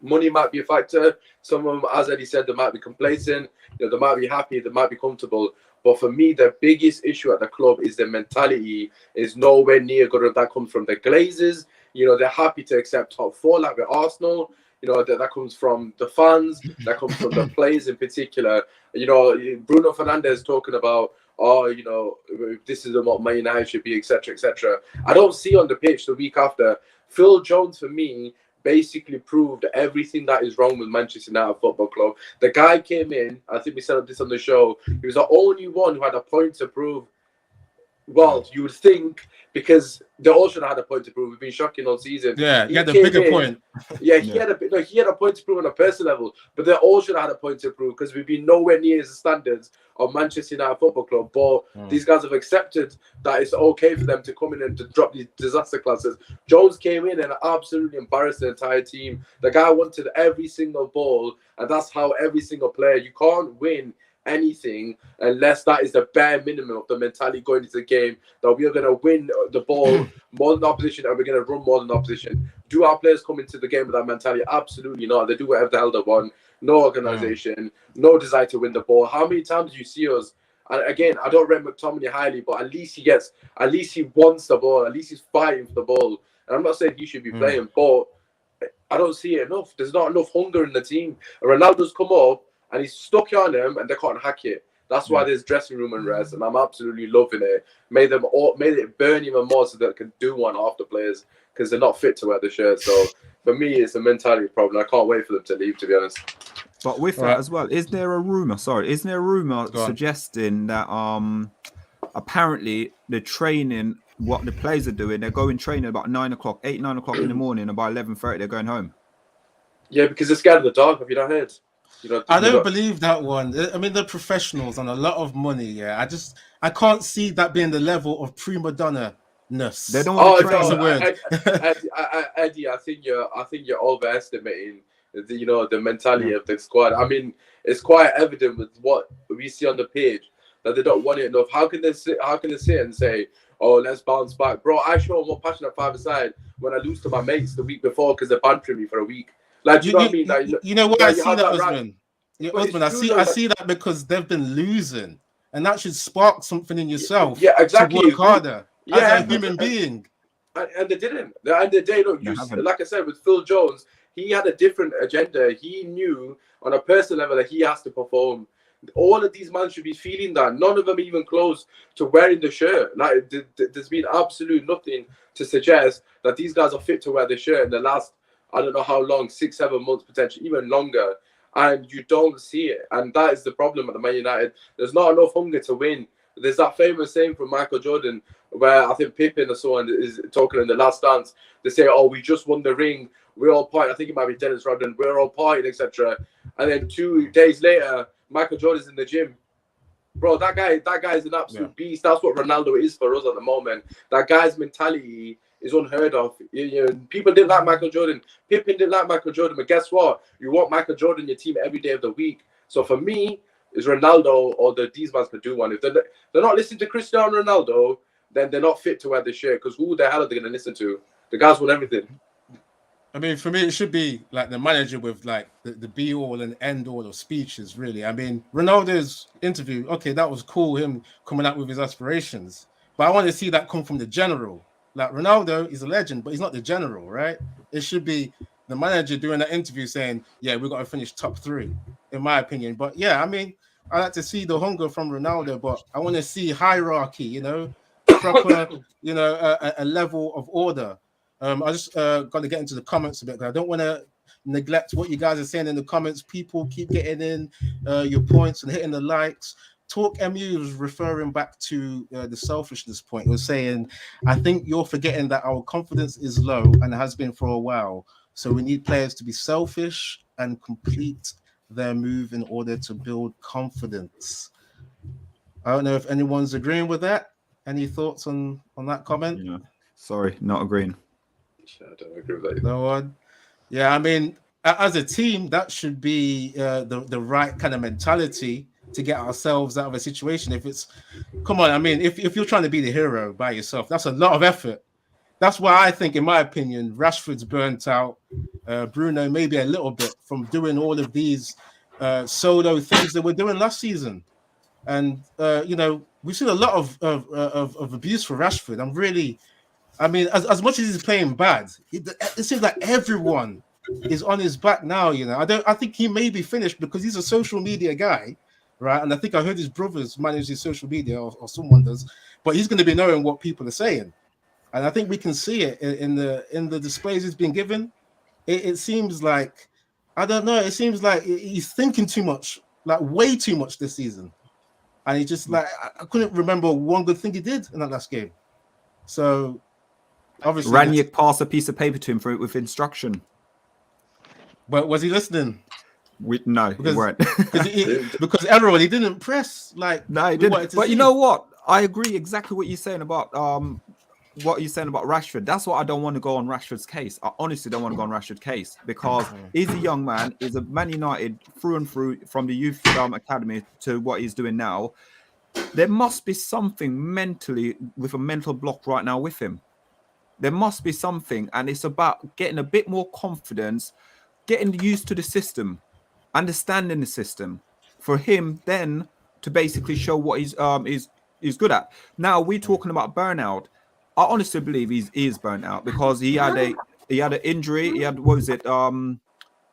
money might be a factor. Some of them, as Eddie said, they might be complacent, they might be happy, they might be comfortable. But for me, the biggest issue at the club is the mentality is nowhere near good enough. That comes from the Glazers. They're happy to accept top 4, like with Arsenal. That comes from the fans. That comes from the players in particular. Bruno Fernandes talking about, this is what Man United should be, etc., etc. I don't see on the pitch the week after. Phil Jones, for me, basically proved everything that is wrong with Manchester United Football Club. The guy came in, I think we said this on the show, he was the only one who had a point to prove. Well, you would think, because they all should have had a point to prove. We've been shocking all season. Yeah, he had a bigger point. Yeah, he had a point to prove on a personal level, but they all should have had a point to prove because we've been nowhere near the standards of Manchester United Football Club. But these guys have accepted that it's okay for them to come in and to drop these disaster classes. Jones came in and absolutely embarrassed the entire team. The guy wanted every single ball, and that's how every single player. You can't win anything unless that is the bare minimum of the mentality going into the game, that we are going to win the ball more than the opposition and we're going to run more than the opposition. Do our players come into the game with that mentality? Absolutely not. They do whatever the hell they want. No organization, no desire to win the ball. How many times do you see us? And again, I don't rate McTominay highly, but at least he wants the ball. At least he's fighting for the ball. And I'm not saying he should be playing, but I don't see it enough. There's not enough hunger in the team. And Ronaldo's come up and he's stuck on them and they can't hack it. That's why there's dressing room unrest, and I'm absolutely loving it. Made it burn even more so that they can do one off the players because they're not fit to wear the shirt. So for me, it's a mentality problem. I can't wait for them to leave, to be honest. But with that as well, is there a rumor suggesting that apparently the training, what the players are doing, they're going training about 9 o'clock in the morning, and by 11:30 they're going home? Yeah, because they're scared of the dark. Have you not heard? I don't believe that one. I mean, they're professionals on a lot of money. Yeah, I can't see that being the level of prima donna-ness. They don't want to Eddie, I think you're overestimating the mentality of the squad. I mean, it's quite evident with what we see on the page that they don't want it enough. How can they sit and say, "Oh, let's bounce back," bro? I show more passion at five-a-side when I lose to my mates the week before because they're bantering me for a week. Like, you know what I mean? Like, you know what I see that, Osman? Yeah, Osman, I see that because they've been losing, and that should spark something in yourself. Yeah, exactly. To work harder as a human being. And they didn't. And they look, like I said, with Phil Jones, he had a different agenda. He knew on a personal level that he has to perform. All of these men should be feeling that. None of them even close to wearing the shirt. Like, there's been absolute nothing to suggest that these guys are fit to wear the shirt in the last, I don't know how long, 6-7 months, potentially even longer, and you don't see it. And that is the problem at the Man United. There's not enough hunger to win. There's that famous saying from Michael Jordan where I think Pippen or someone is talking in The Last Dance. They say, "Oh, we just won the ring. We're all partying." I think it might be Dennis Rodman. "We're all partying, etc." And then 2 days later, Michael Jordan's in the gym. Bro, that guy is an absolute beast. That's what Ronaldo is for us at the moment. That guy's mentality is unheard of. People didn't like Michael Jordan. Pippen didn't like Michael Jordan. But guess what? You want Michael Jordan in your team every day of the week. So for me, it's Ronaldo or these guys could do one. If they're not listening to Cristiano Ronaldo, then they're not fit to wear the shirt. Because who the hell are they going to listen to? The guys want everything. I mean, for me, it should be like the manager with like the be all and end all of speeches, really. I mean, Ronaldo's interview, okay, that was cool, him coming out with his aspirations. But I want to see that come from the general. Like, Ronaldo is a legend, but he's not the general, right? It should be the manager doing that interview saying, "Yeah, we've got to finish top 3," in my opinion. But yeah, I mean, I like to see the hunger from Ronaldo, but I want to see hierarchy, proper, a level of order. I just got to get into the comments a bit. I don't want to neglect what you guys are saying in the comments. People keep getting in your points and hitting the likes. Talk MU was referring back to the selfishness point. It was saying, "I think you're forgetting that our confidence is low and has been for a while. So we need players to be selfish and complete their move in order to build confidence." I don't know if anyone's agreeing with that. Any thoughts on that comment? Yeah. Sorry, not agreeing. I don't agree with that. No one. Yeah, I mean, as a team, that should be the right kind of mentality to get ourselves out of a situation. Come on, I mean, if you're trying to be the hero by yourself, that's a lot of effort. That's why I think, in my opinion, Rashford's burnt out. Bruno maybe a little bit from doing all of these solo things that we're doing last season. And we've seen a lot of abuse for Rashford. I mean, as much as he's playing bad, it seems like everyone is on his back now. I think he may be finished because he's a social media guy, right? And I think I heard his brothers manage his social media, or someone does. But he's going to be knowing what people are saying, and I think we can see it in the displays he's been given. it seems like, I don't know, it seems like he's thinking too much, like way too much this season. And he just like, I couldn't remember one good thing he did in that last game. So obviously, Rangnick passed a piece of paper to him with instruction. But was he listening? No, he weren't. because everyone, he didn't press like. No, he didn't. But you know what? I agree exactly what you're saying about Rashford. That's why I don't want to go on Rashford's case. I honestly don't want to go on Rashford's case because he's a young man. He's a Man United through and through from the youth academy to what he's doing now. There must be something mentally with a mental block right now with him. There must be something, and it's about getting a bit more confidence, getting used to the system, understanding the system, for him then to basically show what he's good at. Now we're talking about burnout. I honestly believe he is burnt out because he had an injury. He had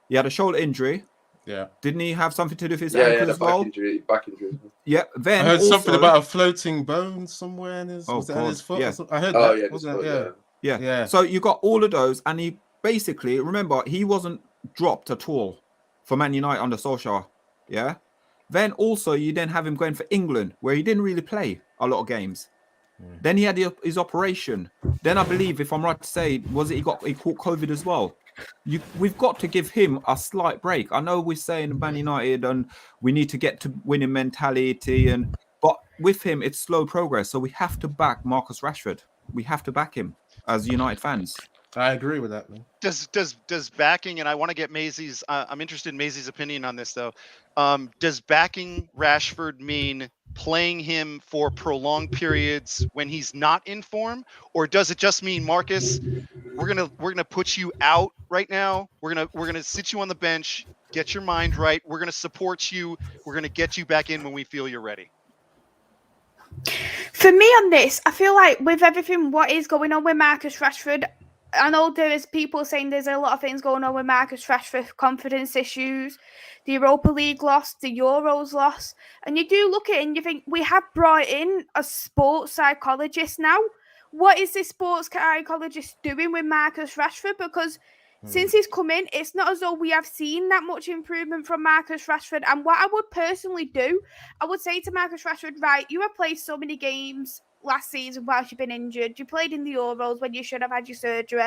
he had a shoulder injury. Yeah. Didn't he have something to do with his ankle as well? Back injury. Yeah. Then I heard something about a floating bone somewhere in his, on his foot. Yeah. I heard that. Wasn't it? Yeah. So you got all of those, and he basically, remember, he wasn't dropped at all for Man United under Solskjaer. Yeah. Then also you then have him going for England, where he didn't really play a lot of games. Then he had his operation. Then I believe, if I'm right to say, he caught COVID as well. We've got to give him a slight break. I know we're saying Man United and we need to get to winning mentality, but with him it's slow progress. So we have to back Marcus Rashford. We have to back him as United fans. I agree with that, man. Does backing, and I want to get Maisie's, I'm interested in Maisie's opinion on this though. Does backing Rashford mean playing him for prolonged periods when he's not in form, or does it just mean, Marcus, we're gonna put you out right now, we're gonna sit you on the bench, get your mind right, we're gonna support you, we're gonna get you back in when we feel you're ready? For me on this, I feel like with everything what is going on with Marcus Rashford, I know there is people saying there's a lot of things going on with Marcus Rashford, confidence issues, the Europa League loss, the Euros loss, and you do look at it and you think, we have brought in a sports psychologist now. What is this sports psychologist doing with Marcus Rashford? Because since he's come in, it's not as though we have seen that much improvement from Marcus Rashford. And what I would personally do, I would say to Marcus Rashford, right, you have played so many games last season whilst you've been injured. You played in the Euros when you should have had your surgery.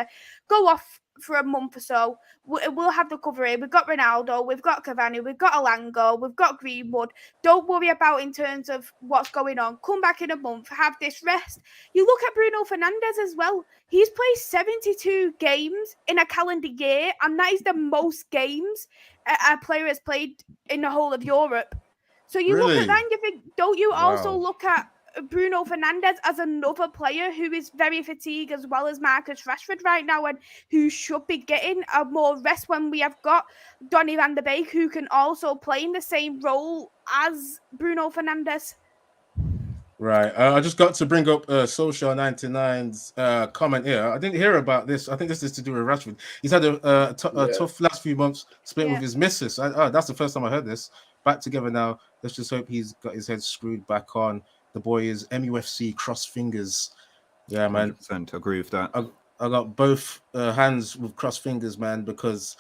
Go off for a month or so. We'll have the cover here. We've got Ronaldo, we've got Cavani, we've got Alango, we've got Greenwood. Don't worry about in terms of what's going on. Come back in a month, have this rest. You look at Bruno Fernandes as well. He's played 72 games in a calendar year, and that is the most games a player has played in the whole of Europe. So you look at that and you think, don't you also look at Bruno Fernandes as another player who is very fatigued as well as Marcus Rashford right now, and who should be getting a more rest when we have got Donny van de Beek, who can also play in the same role as Bruno Fernandes. Right. I just got to bring up Social 99's comment here. I didn't hear about this. I think this is to do with Rashford. He's had a tough last few months spent with his missus. That's the first time I heard this. Back together now. Let's just hope he's got his head screwed back on. The boy is MUFC, cross fingers. Yeah, man. 100% agree with that. I got both hands with cross fingers, man, because,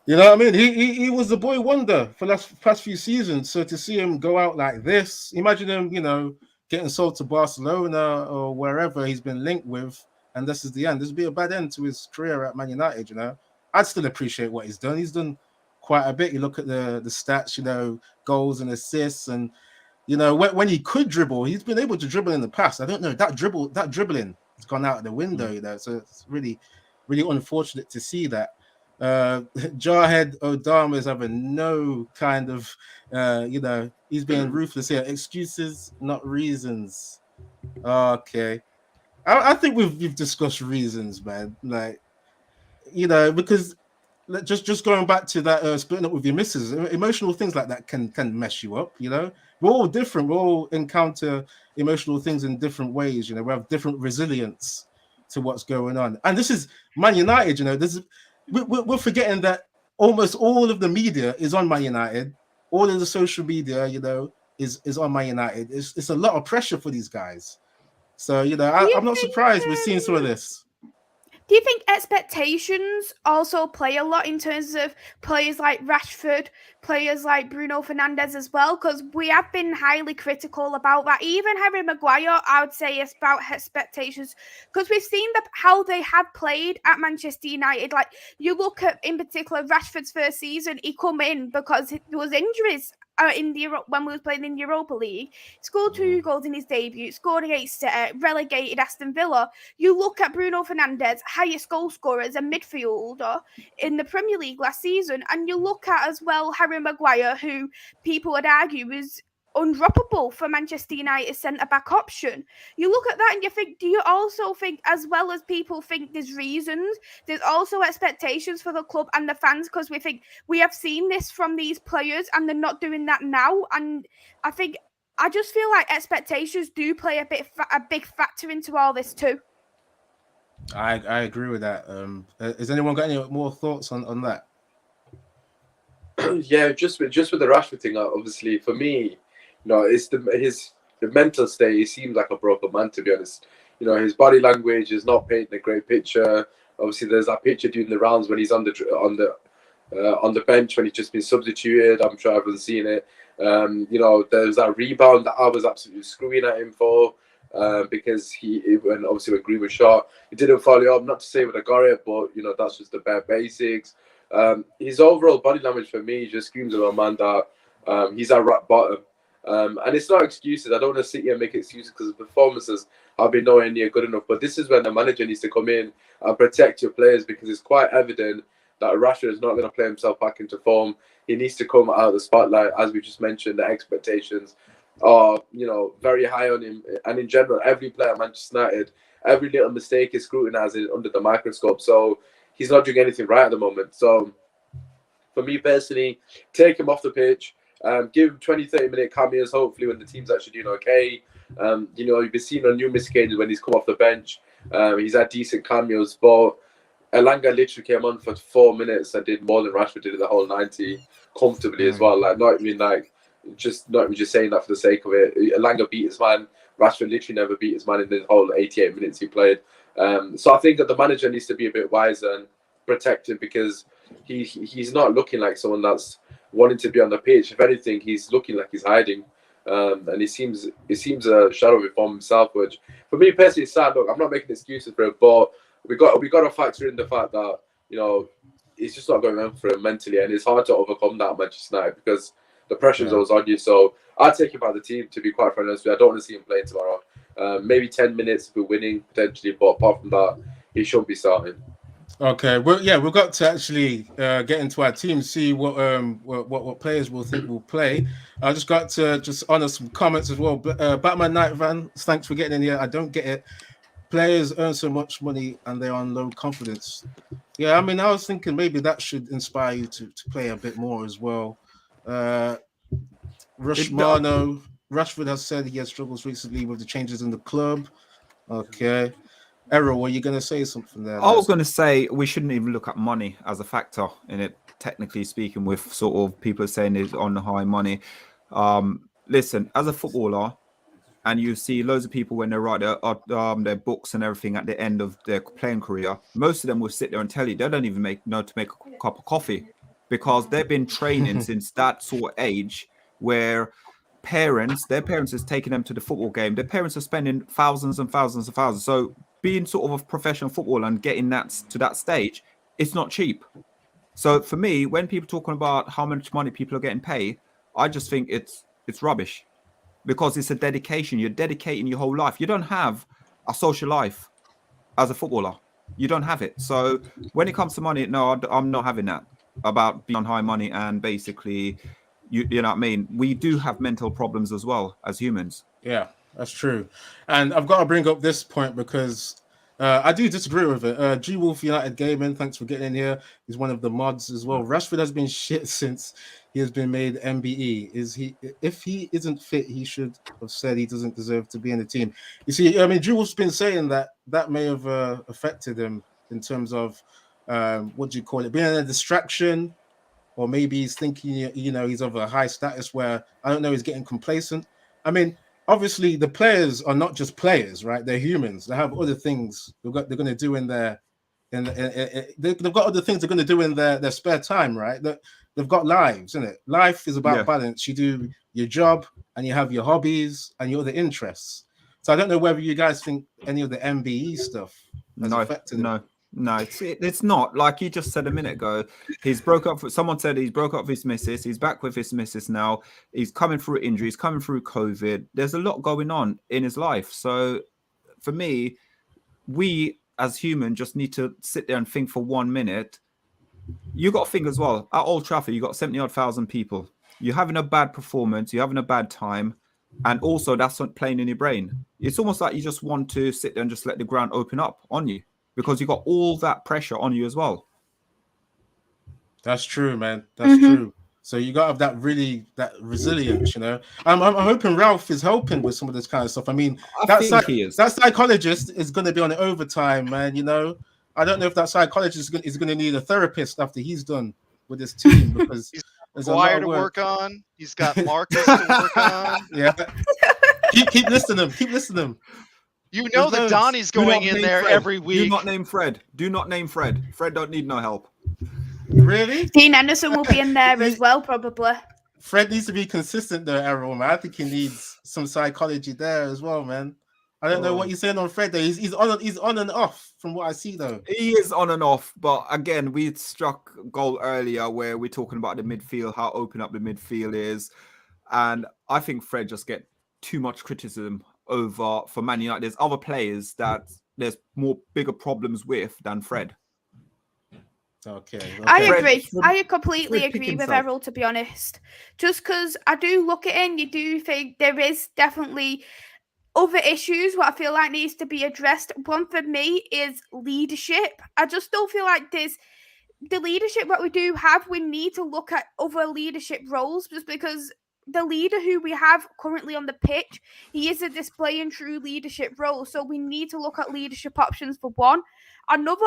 you know what I mean? He was the boy wonder for the past few seasons. So to see him go out like this, imagine him, you know, getting sold to Barcelona or wherever he's been linked with, and this is the end. This would be a bad end to his career at Man United, you know? I'd still appreciate what he's done. He's done quite a bit. You look at the stats, you know, goals and assists, and you know, when he could dribble, he's been able to dribble in the past. I don't know, that dribbling has gone out of the window, you know. So it's really, really unfortunate to see that. Jarhead Odama is having no kind of, you know, he's being ruthless here. Excuses, not reasons. Okay, I think we've discussed reasons, man. Like, you know, because just going back to that splitting up with your missus, emotional things like that can mess you up, you know. We're all different. We all encounter emotional things in different ways. You know, we have different resilience to what's going on. And this is Man United. You know, we're forgetting that almost all of the media is on Man United. All of the social media, you know, is on Man United. It's a lot of pressure for these guys. So, you know, I'm not surprised we're seeing some of this. Do you think expectations also play a lot in terms of players like Rashford, players like Bruno Fernandes as well? Because we have been highly critical about that. Even Harry Maguire, I would say, is about expectations. Because we've seen how they have played at Manchester United. Like, you look at, in particular, Rashford's first season, he come in because there was injuries in the when we was playing in the Europa League. Scored 2 goals in his debut, scored against relegated Aston Villa. You look at Bruno Fernandes, highest goal scorer as a midfielder in the Premier League last season, and you look at as well Harry Maguire, who people would argue is undroppable for Manchester United centre-back option. You look at that and you think, do you also think, as well as people think there's reasons, there's also expectations for the club and the fans, because we think we have seen this from these players and they're not doing that now. And I just feel like expectations do play a big factor into all this too. I agree with that. Has anyone got any more thoughts on that? Yeah, just with the Rashford thing, obviously for me, it's his mental state. He seems like a broken man, to be honest. His body language is not painting a great picture. Obviously, there's that picture doing the rounds when he's on the bench when he's just been substituted. I'm sure everyone's seen it. There's that rebound that I was absolutely screwing at him for because when Green was shot, he didn't follow up. Not to say would have got it, but that's just the bare basics. His overall body language for me just screams of a man that he's at rock bottom. And it's not excuses. I don't want to sit here and make excuses because the performances have been nowhere near good enough. But this is when the manager needs to come in and protect your players, because it's quite evident that Rashford is not going to play himself back into form. He needs to come out of the spotlight. As we just mentioned, the expectations are, very high on him. And in general, every player at Manchester United, every little mistake is scrutinized under the microscope. So he's not doing anything right at the moment. So for me personally, take him off the pitch. Give him 20-30 minute cameos, hopefully, when the team's actually doing okay. You've been seeing on numerous occasions when he's come off the bench. He's had decent cameos, but Elanga literally came on for 4 minutes and did more than Rashford did in the whole 90 comfortably as well. Not even just saying that for the sake of it. Elanga beat his man. Rashford literally never beat his man in the whole 88 minutes he played. So I think that the manager needs to be a bit wiser and protect him, because he's not looking like someone that's wanting to be on the pitch. If anything, he's looking like he's hiding, and he seems a shadow of it from himself. Which for me personally, it's sad. Look, I'm not making excuses for it, but we got to factor in the fact that it's just not going on for him mentally, and it's hard to overcome that at Manchester United because the pressure's always on you. So I'd take him by the team, to be quite honest with you. I don't want to see him play tomorrow. Maybe 10 minutes if we're winning potentially, but apart from that, he shouldn't be starting. Okay, well, yeah, we've got to actually get into our team, see what players we'll think will play. I just got to honor some comments as well. Batman Night Van, thanks for getting in here. I don't get it. Players earn so much money and they're on low confidence. Yeah, I mean, I was thinking maybe that should inspire you to play a bit more as well. Rashford has said he has struggles recently with the changes in the club. Okay. Errol, were you going to say something there? I was going to say we shouldn't even look at money as a factor in it, technically speaking, with sort of people saying it's on high money. Listen, as a footballer, and you see loads of people when they write their books and everything at the end of their playing career, most of them will sit there and tell you they don't even know to make a cup of coffee, because they've been training since that sort of age where their parents is taking them to the football game. Their parents are spending thousands and thousands and thousands. So being sort of a professional footballer and getting that to that stage, it's not cheap. So for me, when people talking about how much money people are getting paid, I just think it's rubbish, because it's a dedication. You're dedicating your whole life. You don't have a social life as a footballer. You don't have it. So when it comes to money, no, I'm not having that about being on high money and basically, you know what I mean? We do have mental problems as well as humans. Yeah, that's true. And I've got to bring up this point because I do disagree with it. G Wolf United Gaming, thanks for getting in here. He's one of the mods as well. Rashford has been shit since he has been made MBE. If he isn't fit, he should have said he doesn't deserve to be in the team. You see, I mean, G Wolf's been saying that may have affected him in terms of what do you call it, being a distraction, or maybe he's thinking, he's of a high status where, I don't know, he's getting complacent. I mean, obviously, the players are not just players, right? They're humans. They have other things they're going to do in their and they've got other things they're going to do in their spare time, right? They've got lives, isn't it? Life is about balance. You do your job and you have your hobbies and your other interests. So I don't know whether you guys think any of the MBE stuff has affected him. No, it's not. Like you just said a minute ago, someone said he's broke up with his missus. He's back with his missus now. He's coming through injuries, coming through COVID. There's a lot going on in his life. So for me, we as humans just need to sit there and think for 1 minute. You got to think as well, at Old Trafford, you got 70,000 people. You're having a bad performance, you're having a bad time, and also that's not playing in your brain. It's almost like you just want to sit there and just let the ground open up on you because you got all that pressure on you as well. That's true, man. That's true. So you got to have that resilience, you know. I'm hoping Ralph is helping with some of this kind of stuff. I mean, I think he is. That psychologist is going to be on overtime, man. You know, I don't know if that psychologist is going to need a therapist after he's done with his team because there's a lot of work on. He's got Marcus to work on. Yeah, keep listening. Keep listening. You know that Donnie's going in there every week. Do not name Fred. Do not name Fred. Fred don't need no help. Really? Dean Anderson will be in there as well, probably. Fred needs to be consistent though, Errol, man. I think he needs some psychology there as well, man. I don't know what you're saying on Fred though. He's on and off from what I see though. He is on and off, but again, we struck a goal earlier where we're talking about the midfield, how open up the midfield is, and I think Fred just get too much criticism for Man United. There's other players that there's bigger problems with than Fred. Okay. I agree. I completely agree with Errol, to be honest. Just because I do look at it and you do think there is definitely other issues what I feel like needs to be addressed. One for me is leadership. I just don't feel like there's the leadership that we do have. We need to look at other leadership roles just because the leader who we have currently on the pitch, he isn't displaying true leadership roles. So we need to look at leadership options for one. Another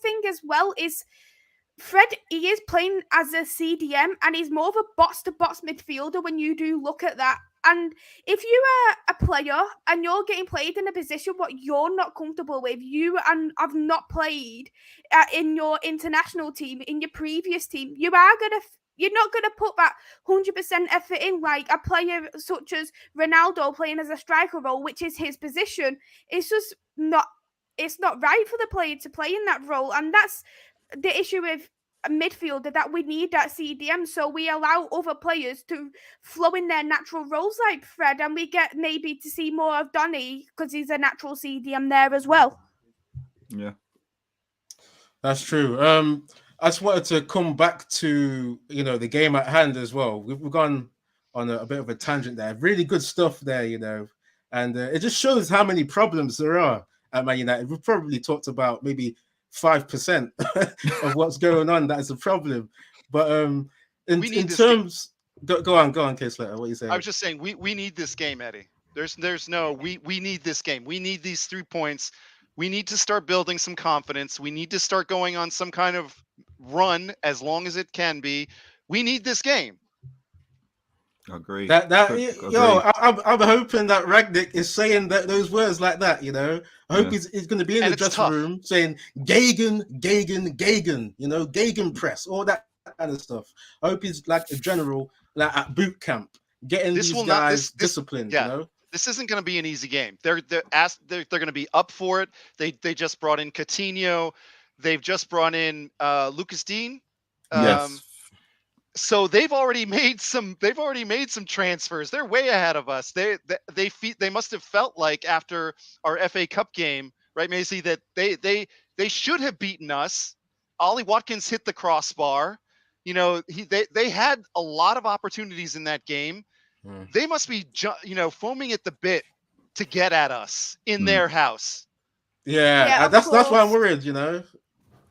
thing as well is Fred, he is playing as a CDM and he's more of a box-to-box midfielder when you do look at that. And if you are a player and you're getting played in a position what you're not comfortable with, you and have not played in your international team, in your previous team, you're not going to put that 100% effort in like a player such as Ronaldo playing as a striker role, which is his position. It's just not right for the player to play in that role. And that's the issue with a midfielder, that we need that CDM. So we allow other players to flow in their natural roles like Fred. And we get maybe to see more of Donny because he's a natural CDM there as well. Yeah. That's true. I just wanted to come back to, the game at hand as well. We've gone on a bit of a tangent there. Really good stuff there, and it just shows how many problems there are at Man United. We've probably talked about maybe 5% of what's going on. That is a problem. But in terms, go on, Kisletter. What are you saying? I was just saying we need this game, Eddie. We need this game. We need these 3 points. We need to start building some confidence. We need to start going on some kind of run as long as it can be. We need this game. Agree. I'm hoping that Rangnick is saying those words like that. I hope he's going to be in the dressing room saying Gagan, Gagan press, all that kind of stuff. I hope he's like a general, like at boot camp, getting these guys disciplined. This isn't going to be an easy game. They're going to be up for it. They just brought in Coutinho. They've just brought in Lucas Dean. Yes. So they've already made some transfers. They're way ahead of us. They must have felt like after our FA Cup game, right, Macy, that they should have beaten us. Ollie Watkins hit the crossbar. They had a lot of opportunities in that game. They must be, foaming at the bit to get at us in their house. Yeah, that's why I'm worried.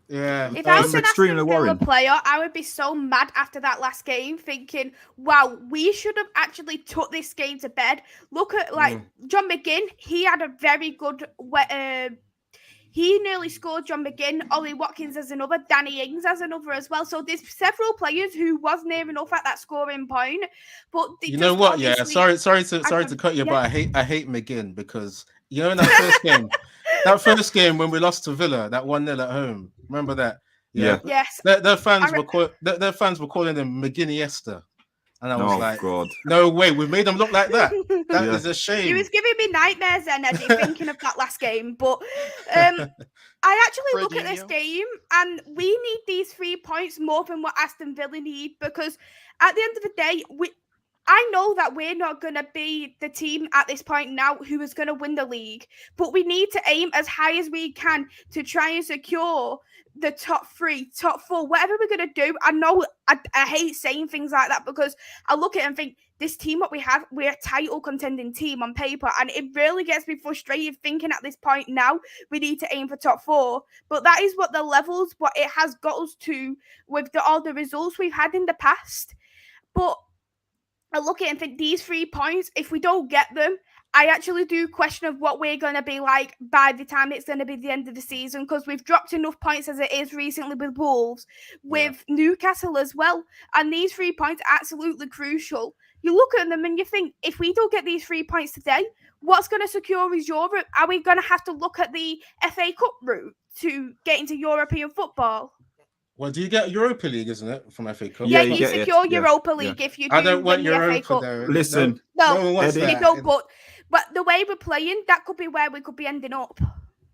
Yeah, if I was an Aston Villa player, I would be so mad after that last game, thinking, "Wow, we should have actually took this game to bed." Look at John McGinn; he had a very good. He nearly scored. John McGinn, Ollie Watkins as another, Danny Ings as another as well. So there's several players who was near enough at that scoring point. But you know what? Yeah, sorry to cut you, but I hate McGinn because in that first game, That first game when we lost to Villa, that 1-0 at home. Remember that? Yeah. Yes. Their fans were their fans were calling him McGinniesta. And I was like, God. no way, we made them look like that. That Yeah. is a shame. He was giving me nightmares then, Eddie, thinking of that last game. But I actually look at this Fredinho. game and we need these 3 points more than what Aston Villa need, because at the end of the day, I know that we're not going to be the team at this point now who is going to win the league, but we need to aim as high as we can to try and secure the top 3, top 4, whatever we're going to do. I know I hate saying things like that, because I look at it and think, this team what we have, we're a title contending team on paper, and it really gets me frustrated thinking at this point now we need to aim for top 4. But that is what it has got us to with all the results we've had in the past. But I look at it and think, these 3 points, if we don't get them, I actually do question of what we're going to be like by the time it's going to be the end of the season, because we've dropped enough points as it is recently with Wolves, with Newcastle as well. And these 3 points are absolutely crucial. You look at them and you think, if we don't get these 3 points today, what's going to secure is Europe? Are we going to have to look at the FA Cup route to get into European football? Well, do you get Europa League, isn't it, from FA Cup? Yeah, you you get it. secure Yeah. Europa League if you do I don't want win the FA Europa Cup. though. Listen, no one No, wants Eddie. that. no, but the way we're playing, that could be where we could be ending up.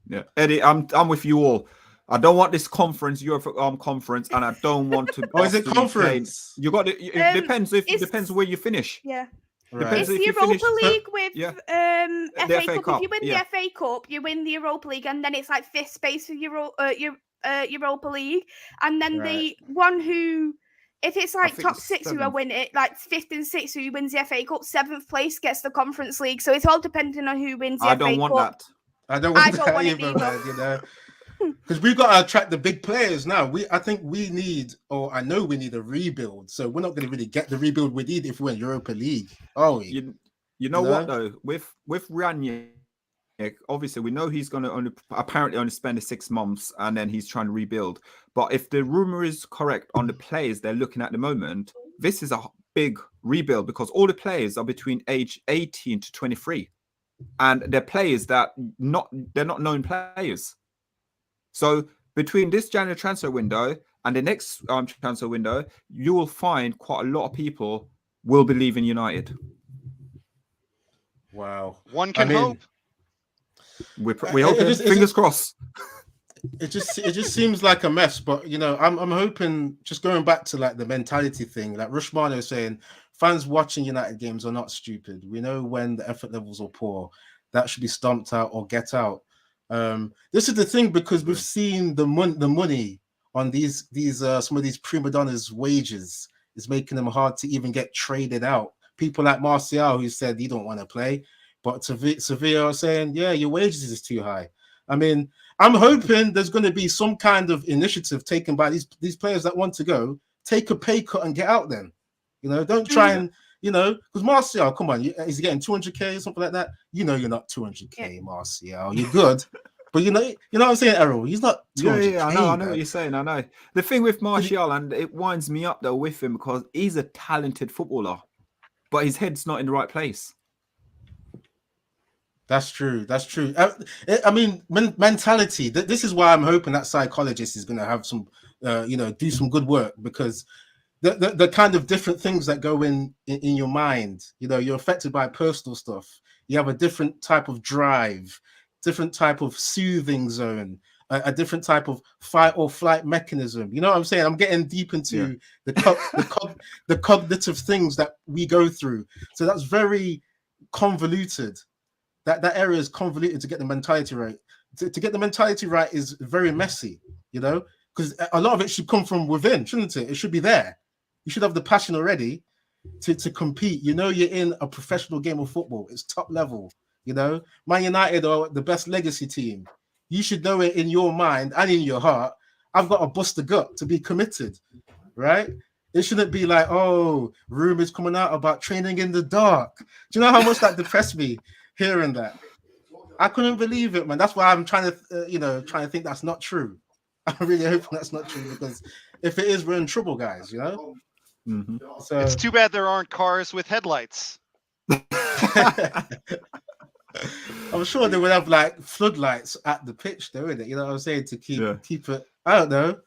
Yeah, Eddie, I'm with you all. I don't want this conference, Europe conference, and I don't want to. Oh, is it us to be playing- conference? You got it. It depends if it it's- depends where you finish. Yeah. Right. Depends It's if you Europa finish- League with Yeah. FA FA Cup. Cup, If you win yeah. the FA Cup, you win the Europa League, and then it's like 5th space for Europa League, and then the one who, if it's like think top it's 6 who are 7th. win it, like 5th and 6th who wins the FA Cup, 7th place gets the Conference League. So it's all depending on who wins the I FA don't want Cup. that. I don't want I don't that want it either, either. man, you know. Because we've got to attract the big players now. I think we need, or I know we need a rebuild. So we're not going to really get the rebuild we need if we're in Europa League, are we? You know what though? With Rangnick, obviously we know he's going to apparently only spend 6 months, and then he's trying to rebuild. But if the rumor is correct on the players they're looking at the moment, this is a big rebuild, because all the players are between age 18 to 23, and they're players that they're not known players. So between this January transfer window and the next transfer window, you will find quite a lot of people will be leaving United. Wow. One can hope. We hope, fingers crossed. It just seems like a mess. But you know, I'm hoping, just going back to like the mentality thing, like Rushmano is saying, fans watching United games are not stupid. We know when the effort levels are poor, that should be stomped out or get out. This is the thing, because we've seen the money on these some of these prima donnas' wages is making them hard to even get traded out. People like Martial, who said he don't want to play, but Sevilla are saying, yeah, your wages is too high. I mean, I'm hoping there's going to be some kind of initiative taken by these players that want to go, take a pay cut and get out then. You know, don't try and, you know, because Martial, come on, he's getting 200k or something like that. You know, you're not 200k, Martial. You're good. But you know what I'm saying, Errol? He's not 200K. Yeah, I know what you're saying. I know. The thing with Martial, and it winds me up though with him, because he's a talented footballer, but his head's not in the right place. That's true. I mean, mentality. This is why I'm hoping that psychologist is going to have some, do some good work, because the kind of different things that go in your mind, you know, you're affected by personal stuff. You have a different type of drive, different type of soothing zone, a different type of fight or flight mechanism. You know what I'm saying? I'm getting deep into the cognitive things that we go through. So that's very convoluted. That area is convoluted to get the mentality right. To get the mentality right is very messy, you know, because a lot of it should come from within, shouldn't it? It should be there. You should have the passion already to compete. You know, you're in a professional game of football. It's top level. You know, Man United are the best legacy team. You should know it in your mind and in your heart. I've got to bust the gut to be committed, right? It shouldn't be like, oh, rumors coming out about training in the dark. Do you know how much that depressed me hearing that? I couldn't believe it, man. That's why I'm trying to think that's not true. I'm really hoping that's not true, because if it is, we're in trouble, guys. You know. Mm-hmm. So It's too bad there aren't cars with headlights. I'm sure they would have like floodlights at the pitch, though, innit? You know what I'm saying? To keep it. I don't know.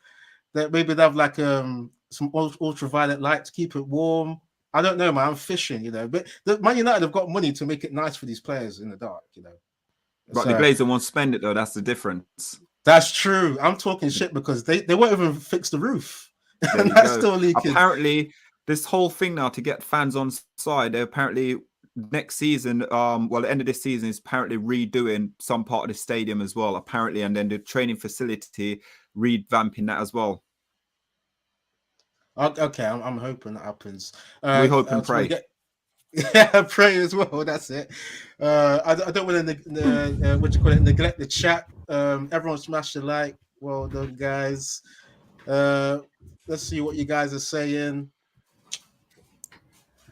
That maybe they have like some ultraviolet light to keep it warm. I don't know, man. I'm fishing, you know. But the Man United have got money to make it nice for these players in the dark, you know. But So, the Glazer won't spend it though. That's the difference. that's true. I'm talking shit because they won't even fix the roof. There And you that's go. still leaking. Apparently, this whole thing now to get fans on side, they apparently next season, well, the end of this season is apparently redoing some part of the stadium as well, apparently, and then the training facility revamping that as well. Okay, I'm hoping that happens. We hope and pray. Yeah, pray as well. That's it. I don't want to neglect the chat. Everyone smash the like. Well done, guys. Let's see what you guys are saying.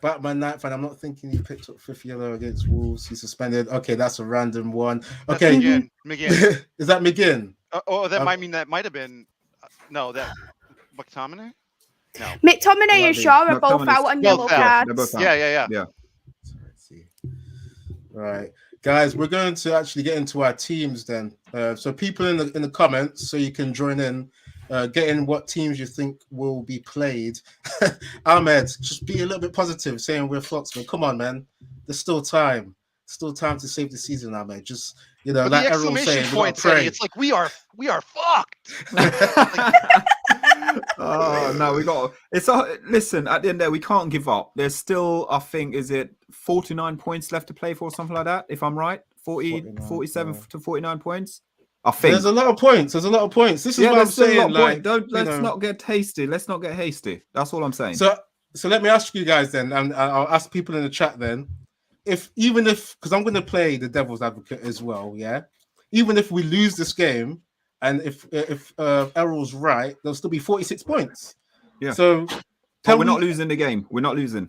Batman Night fan. I'm not thinking he picked up 5th yellow against Wolves. He's suspended. Okay, that's a random one. Okay, McGinn. Is that McGinn? That might mean that might have been no that McTominay. No, McTominay and Shaw are both out on yellow cards. They're both out. Yeah. Let's see. All right, guys, we're going to actually get into our teams then. So people in the comments, so you can join in, get in what teams you think will be played. Ahmed, just be a little bit positive, saying we're Flotsman. Come on, man. There's still time. Still time to save the season, Ahmed. Just but like the everyone's saying, point, Eddie, it's like we are fucked. Oh no, we got listen, at the end there we can't give up. There's still, I think, is it 49 points left to play for, something like that, if I'm right? 47 to 49 points, I think. There's a lot of points. This is what I'm saying. Like, let's not get hasty. That's all I'm saying. So let me ask you guys then, and I'll ask people in the chat then, because I'm going to play the devil's advocate as well, yeah. Even if we lose this game, and if Errol's right, there'll still be 46 points. Yeah. So we're not losing the game. We're not losing.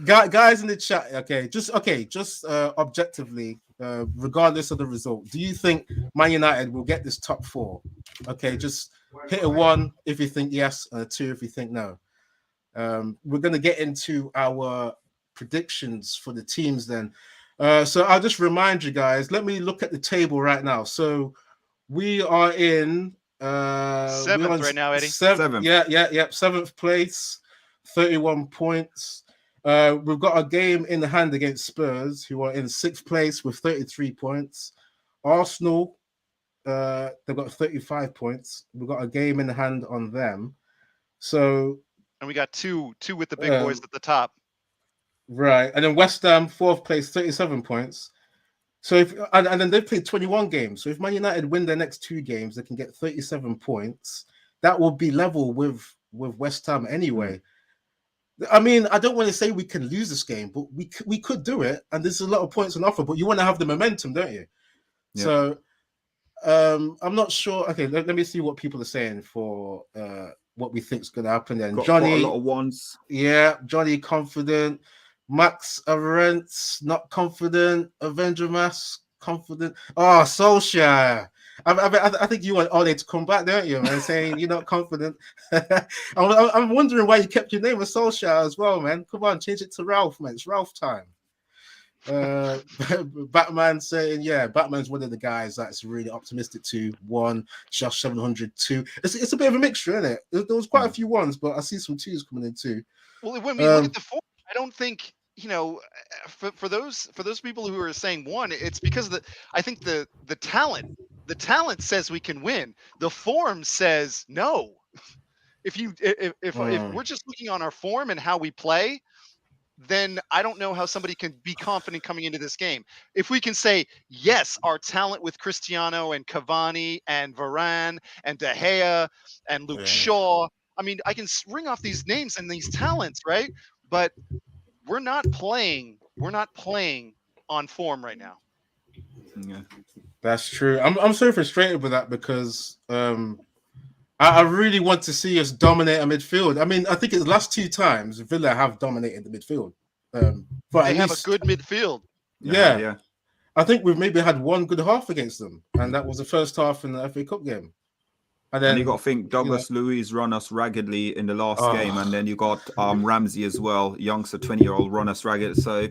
Guys in the chat, just objectively, regardless of the result, do you think Man United will get this top 4? Okay, just hit a 1 if you think yes, and a 2 if you think no. We're going to get into our predictions for the teams then. So I'll just remind you guys, let me look at the table right now. So we are in 7th right now, Eddie. 7th. Yeah. 7th place, 31 points. We've got a game in the hand against Spurs, who are in 6th place with 33 points. Arsenal, they've got 35 points. We've got a game in the hand on them. So, and we got two with the big boys at the top. Right, and then West Ham 4th place, 37 points. So and then they've played 21 games. So if Man United win their next 2 games, they can get 37 points. That will be level with West Ham anyway. I mean, I don't want to say we can lose this game, but we could do it. And there's a lot of points on offer, but you want to have the momentum, don't you? Yeah. So I'm not sure. Okay, let me see what people are saying for what we think is going to happen then. Johnny, a lot of ones. Yeah, Johnny confident. Max Arentz, not confident. Avenger Mask, confident. Oh, Solskjaer. I think you want Ole to come back, don't you, man? Saying you're not confident. I'm wondering why you kept your name as Solskjaer as well, man. Come on, change it to Ralph, man. It's Ralph time. Batman saying, yeah, Batman's one of the guys that's really optimistic to 1, Josh 702. It's a bit of a mixture, isn't it? There was quite a few 1s, but I see some 2s coming in too. Well, when we look at the 4, I don't think, for those people who are saying 1, it's because I think the talent says we can win. The form says no. If we're just looking on our form and how we play, then I don't know how somebody can be confident coming into this game. If we can say, yes, our talent with Cristiano and Cavani and Varane and De Gea and Luke Shaw, I mean, I can ring off these names and these talents, right? But we're not playing on form right now. Yeah, that's true. I'm so frustrated with that because I really want to see us dominate a midfield. I mean, I think it's the last 2 times Villa have dominated the midfield. They have a good midfield. Yeah. I think we've maybe had 1 good half against them, and that was the first half in the FA Cup game. And And then you got to think Douglas Luiz run us raggedly in the last game, and then you got Ramsey as well, youngster 20-year-old run us ragged. So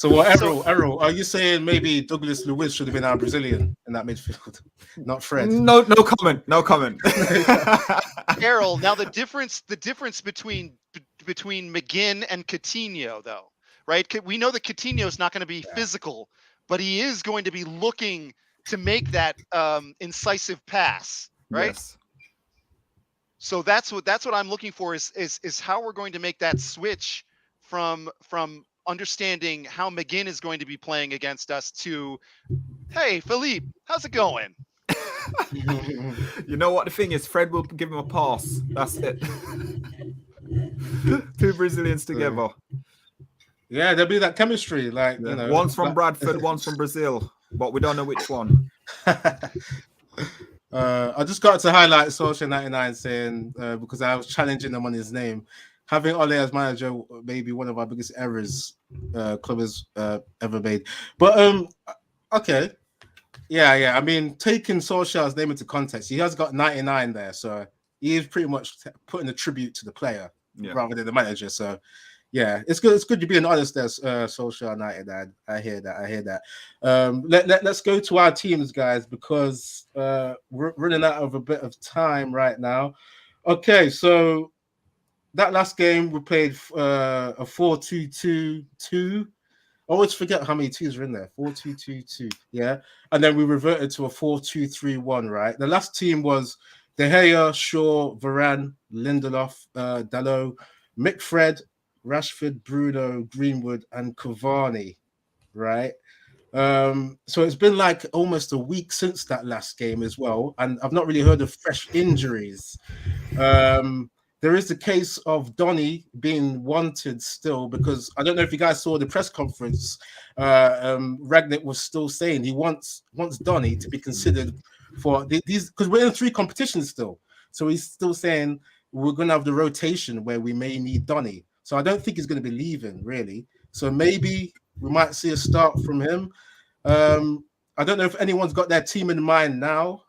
what, Errol, are you saying maybe Douglas Luiz should have been our Brazilian in that midfield, not Fred? no comment. Errol, now the difference between McGinn and Coutinho, though, right? We know that Coutinho is not going to be physical, but he is going to be looking to make that incisive pass, right? Yes. So that's what I'm looking for is how we're going to make that switch from understanding how McGinn is going to be playing against us to, hey, Philippe, how's it going? You know what the thing is? Fred will give him a pass. That's it. Two Brazilians together. Yeah, there'll be that chemistry. Like, you know, one's from Bradford, one's from Brazil, but we don't know which one. I just got to highlight Social 99 saying, because I was challenging him on his name, having Ole as manager may be one of our biggest errors club has ever made. But okay. Yeah. I mean, taking Solskjaer's name into context, he has got 99 there, so he is pretty much putting a tribute to the player rather than the manager. So, yeah, it's good. It's good to be an honest there, Solskjaer 99. I hear that. Let's go to our teams, guys, because we're running out of a bit of time right now. Okay, so that last game we played a 4-2-2-2. I always forget how many twos are in there. 4-2-2-2. Yeah. And then we reverted to a 4-2-3-1, right? The last team was De Gea, Shaw, Varane, Lindelof, Dalot, Mick, Rashford, Bruno, Greenwood, and Cavani, right? So it's been like almost a week since that last game as well. And I've not really heard of fresh injuries. There is the case of Donny being wanted still, because I don't know if you guys saw the press conference. Rangnick was still saying he wants Donny to be considered for these, because we're in 3 competitions still. So he's still saying we're going to have the rotation where we may need Donny. So I don't think he's going to be leaving, really. So maybe we might see a start from him. I don't know if anyone's got their team in mind now,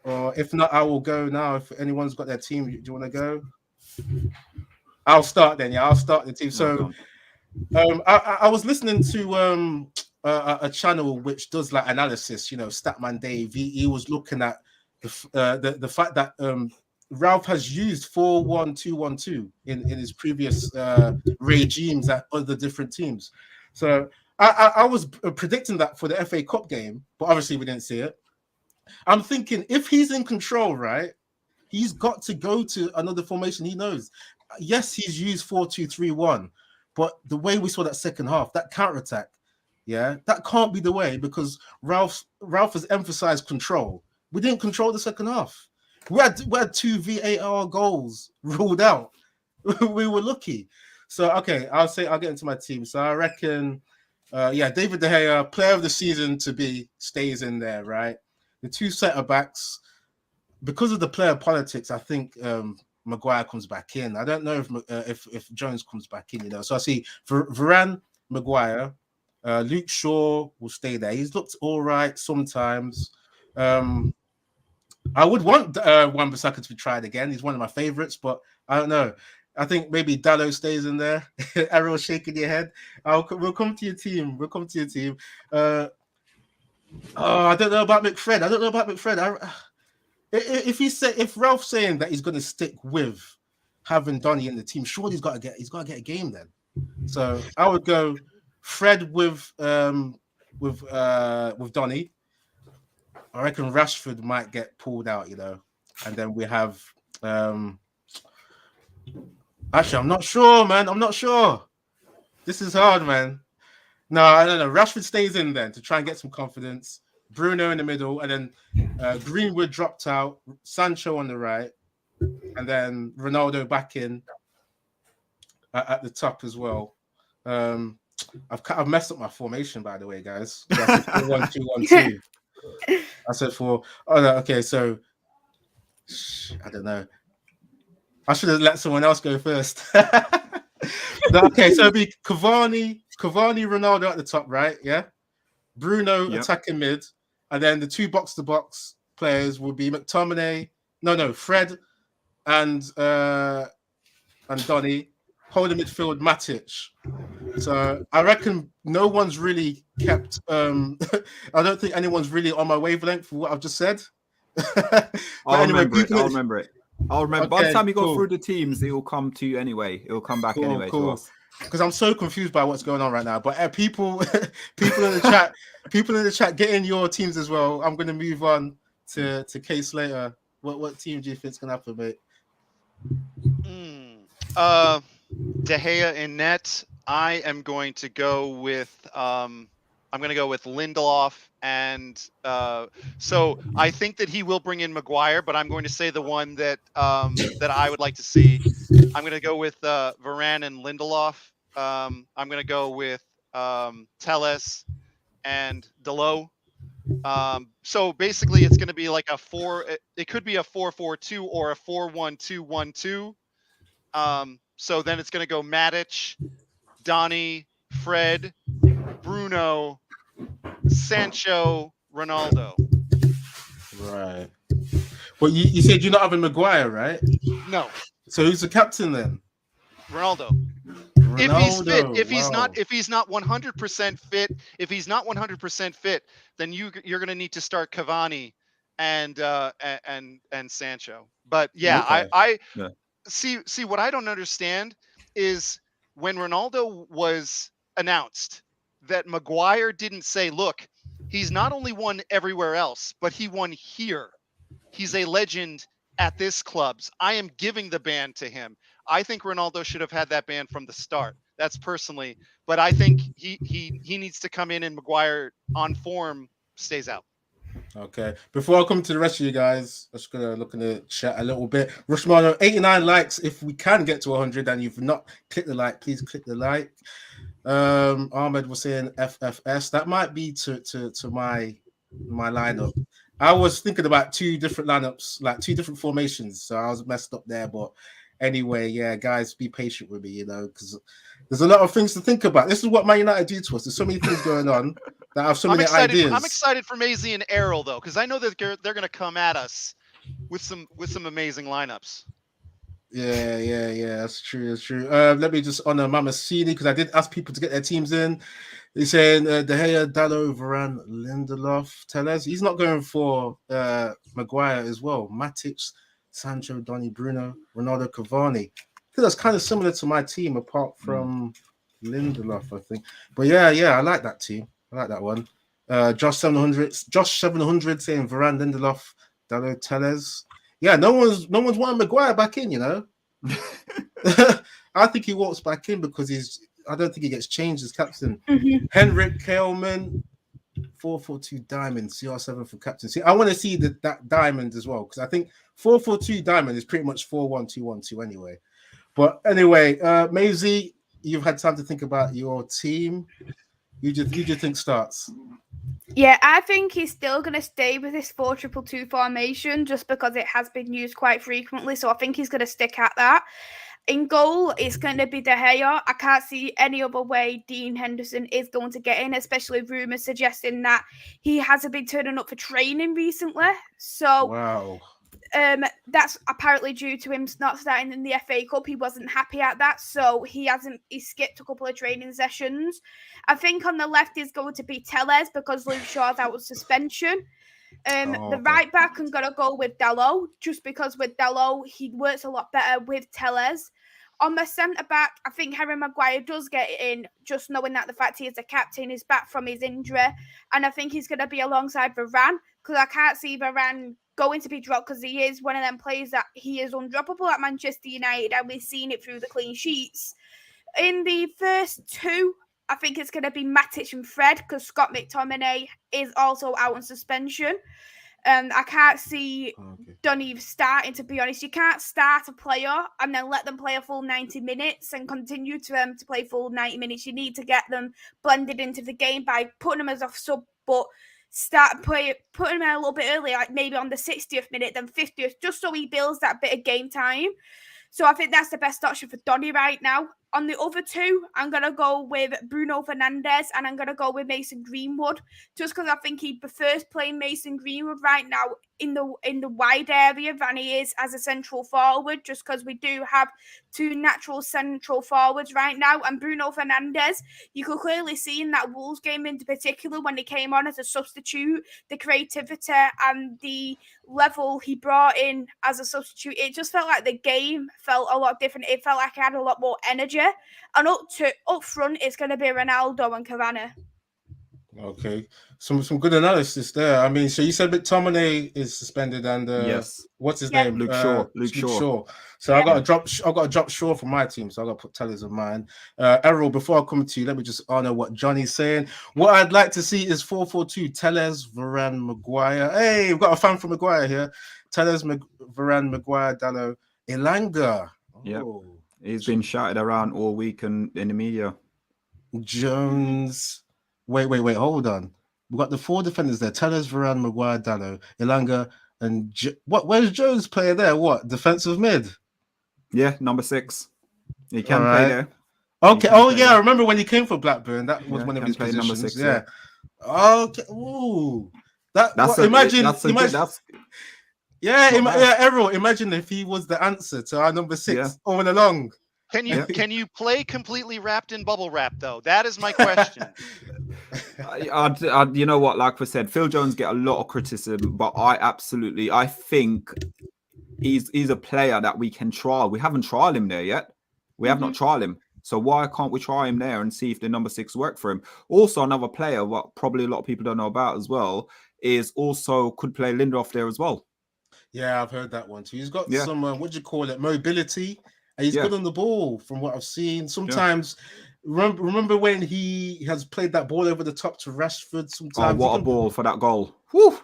or if not, I will go now. If anyone's got their team, do you want to go? I'll start then. Yeah, I'll start the team. So, I was listening to a channel which does like analysis. You know, Statman Dave. He was looking at the fact that Ralph has used 4-1-2-1-2 in his previous regimes at other different teams. So I was predicting that for the FA Cup game, but obviously we didn't see it. I'm thinking if he's in control, right? He's got to go to another formation he knows. Yes, he's used 4-2-3-1, but the way we saw that second half, that counter-attack, that can't be the way, because Ralph has emphasized control. We didn't control the second half. We had 2 VAR goals ruled out. We were lucky. So, okay, I'll get into my team. So I reckon, David De Gea, player of the season to be, stays in there, right? The 2 centre-backs, because of the player politics, I think Maguire comes back in. I don't know if Jones comes back in, you know. So I see Varane, Maguire, Luke Shaw will stay there. He's looked all right sometimes. I would want Wan-Bissaka to be tried again. He's one of my favorites, but I don't know. I think maybe Dalot stays in there. Errol shaking your head. We'll come to your team. I don't know about McFred. If Ralph's saying that he's going to stick with having Donny in the team, surely he's got to get a game then. So I would go Fred with Donny. I reckon Rashford might get pulled out, you know, and then we have. Actually, I'm not sure, man. I'm not sure. This is hard, man. No, I don't know. Rashford stays in then to try and get some confidence. Bruno in the middle, and then Greenwood dropped out, Sancho on the right, and then Ronaldo back in at the top as well. I've messed up my formation, by the way, guys. I said 4-1-2-1-2. I said 4. Oh, no, okay. So I don't know. I should have let someone else go first. No, okay, so it'd be Cavani, Ronaldo at the top, right? Yeah. Bruno attacking mid. And then the 2 box-to-box players will be McTominay No, Fred and Donny, holding midfield Matic. So I reckon no one's really kept. I don't think anyone's really on my wavelength for what I've just said. But I'll anyway, remember it. I'll remember it. I'll remember. By the Okay, time you go cool. through the teams, it will come to you anyway. It will come back anyway to Cool. us. Because I'm so confused by what's going on right now. But people in the chat, get in your teams as well. I'm going to move on to Case later. What team do you think is going to happen, mate? De Gea in net. I am going to go with Lindelof, and so I think that he will bring in Maguire, but I'm going to say the one that I would like to see. I'm going to go with Varane and Lindelof. I'm going to go with Telles and Dalot. So basically, it's going to be like it could be a 4-4-2 or a 4-1-2-1-2. So then it's going to go Matic, Donny, Fred, Bruno, Sancho, Ronaldo. Right. Well, you said you're not having Maguire, right? No. So who's the captain then? Ronaldo. If he's fit, if he's not 100% fit, if he's not 100% fit, then you're going to need to start Cavani and Sancho. But yeah, Okay. I see what I don't understand is when Ronaldo was announced that Maguire didn't say, look, he's not only won everywhere else, but he won here. He's a legend at this clubs. I am giving the ban to him. I think Ronaldo should have had that ban from the start. That's personally, but I think he needs to come in and Maguire on form stays out. Okay. Before I come to the rest of you guys, I'm just gonna look in the chat a little bit. Rushmano, 89 likes. If we can get to 100 and you've not clicked the like, please click the like. Ahmed was saying FFS. That might be to my lineup. I was thinking about two different lineups, like two different formations, so I was messed up there. But anyway, yeah, guys, be patient with me, because there's a lot of things to think about. This is what Man United do to us. There's so many things going on that I have so many ideas. I'm excited for Maisie and Errol though, because I know that they're going to come at us with some amazing lineups. Yeah. That's true. Let me just honor Mama Cini, because I did ask people to get their teams in. He's saying De Gea, Dalot, Varane, Lindelof, Telles. He's not going for Maguire as well. Matic, Sancho, Donny, Bruno, Ronaldo, Cavani. I think that's kind of similar to my team, apart from Lindelof, I think. But yeah, I like that team. I like that one. Josh 700 saying Varane, Lindelof, Dalot, Telles. Yeah, no one's wanting Maguire back in, I think he walks back in because I don't think he gets changed as captain. Mm-hmm. Henrik Kelman, 442 diamond, CR7 for captaincy. I want to see that diamond as well, because I think 442 diamond is pretty much 4-1-2-1-2 anyway. But anyway, Maisie, you've had time to think about your team. Who do you think starts? Yeah, I think he's still going to stay with this 4-2-2 formation just because it has been used quite frequently. So I think he's going to stick at that. In goal, it's going to be De Gea. I can't see any other way Dean Henderson is going to get in, especially rumours suggesting that he hasn't been turning up for training recently. So wow. That's apparently due to him not starting in the FA Cup. He wasn't happy at that, so he skipped a couple of training sessions. I think on the left is going to be Telles because Luke Shaw's out of suspension. The right back, I'm going to go with Dalot, just because with Dalot, he works a lot better with Telles. On the centre-back, I think Harry Maguire does get it in, just knowing that the fact he is a captain, is back from his injury. And I think he's going to be alongside Varane, because I can't see Varane going to be dropped, because he is one of them players that he is undroppable at Manchester United, and we've seen it through the clean sheets. In the first two, I think it's going to be Matic and Fred, because Scott McTominay is also out on suspension. I can't see Donny starting, to be honest. You can't start a player and then let them play a full 90 minutes and continue to play full 90 minutes. You need to get them blended into the game by putting them as a sub, but putting him in a little bit earlier, like maybe on the 60th minute, then 50th, just so he builds that bit of game time. So I think that's the best option for Donny right now. on the other two, I'm going to go with Bruno Fernandes and I'm going to go with Mason Greenwood, just because I think he prefers playing Mason Greenwood right now in the wide area than he is as a central forward, just because we do have two natural central forwards right now. And Bruno Fernandes, you could clearly see in that Wolves game in particular when he came on as a substitute, the creativity and the level he brought in as a substitute. It just felt like the game felt a lot different. It felt like it had a lot more energy. And up front, it's going to be Ronaldo and Cavani. Okay, some good analysis there. I mean, so you said McTominay is suspended, and Yes. what's his Yeah. name? Luke Shaw. Luke Shaw. So I got to drop Shaw for my team. So I got to put Tellers of mine. Errol, before I come to you, let me just honor what Johnny's saying. What I'd like to see is 4-4-2. Tellers, Varane, Maguire. Hey, we've got a fan from Maguire here. Tellers, Varane, Maguire, Dallo, Elanga. Yep. Oh. He's been shouted around all week in the media. Jones. Wait, hold on. We've got the four defenders there. Tellers, Varane, Maguire, Dallo, Elanga, and where's Jones player there? What? Defensive mid? Yeah, number 6. He can All play right. there. Okay. He can play Yeah, there. I remember when he came for Blackburn. That was Yeah, one of can his play positions. number 6, yeah. Okay. Ooh. Imagine. Errol, imagine if he was the answer to our number 6 all along. Can you play completely wrapped in bubble wrap though? That is my question. You know what? Like we said, Phil Jones get a lot of criticism, but I think he's a player that we can trial. We haven't trialed him there yet. We have not trialed him. So why can't we try him there and see if the number 6 work for him? Also, another player, what probably a lot of people don't know about as well, is also could play Lindelof there as well. Yeah, I've heard that one too. He's got some, what do you call it, mobility. And he's good on the ball from what I've seen. Sometimes, remember when he has played that ball over the top to Rashford sometimes? Oh, what a ball for that goal. Woo!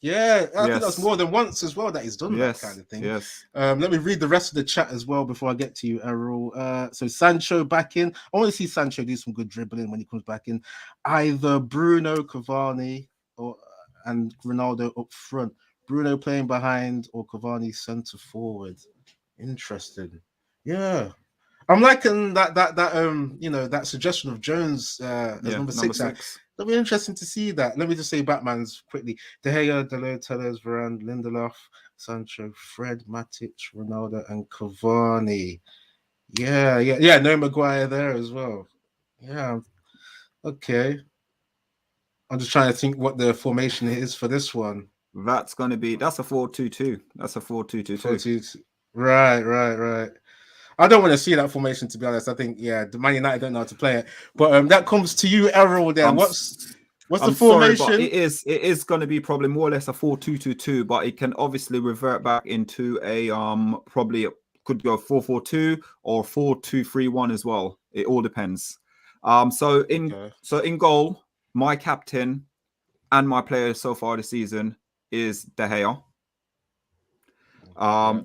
Yeah, I think that's more than once as well that he's done that kind of thing. Yes. Let me read the rest of the chat as well before I get to you, Errol. So Sancho back in. I want to see Sancho do some good dribbling when he comes back in. Either Bruno, Cavani, and Ronaldo up front. Bruno playing behind or Cavani centre forward. Interesting. Yeah. I'm liking that suggestion of Jones as number 6. It'll be interesting to see that. Let me just say Batman's quickly. De Gea, Dalot, Tellers, Varane, Lindelof, Sancho, Fred, Matic, Ronaldo, and Cavani. Yeah. No Maguire there as well. Yeah. Okay. I'm just trying to think what the formation is for this one. That's a 4-2-2. That's a 4-2-2-2. Right. I don't want to see that formation, to be honest. I think, the Man United don't know how to play it. But that comes to you, Errol. There, what's the formation? Sorry, but it is going to be probably more or less a 4-2-2-2, but it can obviously revert back into a probably could go 4-4-2 or 4-2-3-1 as well. It all depends. So in goal, my captain and my player so far this season is De Gea.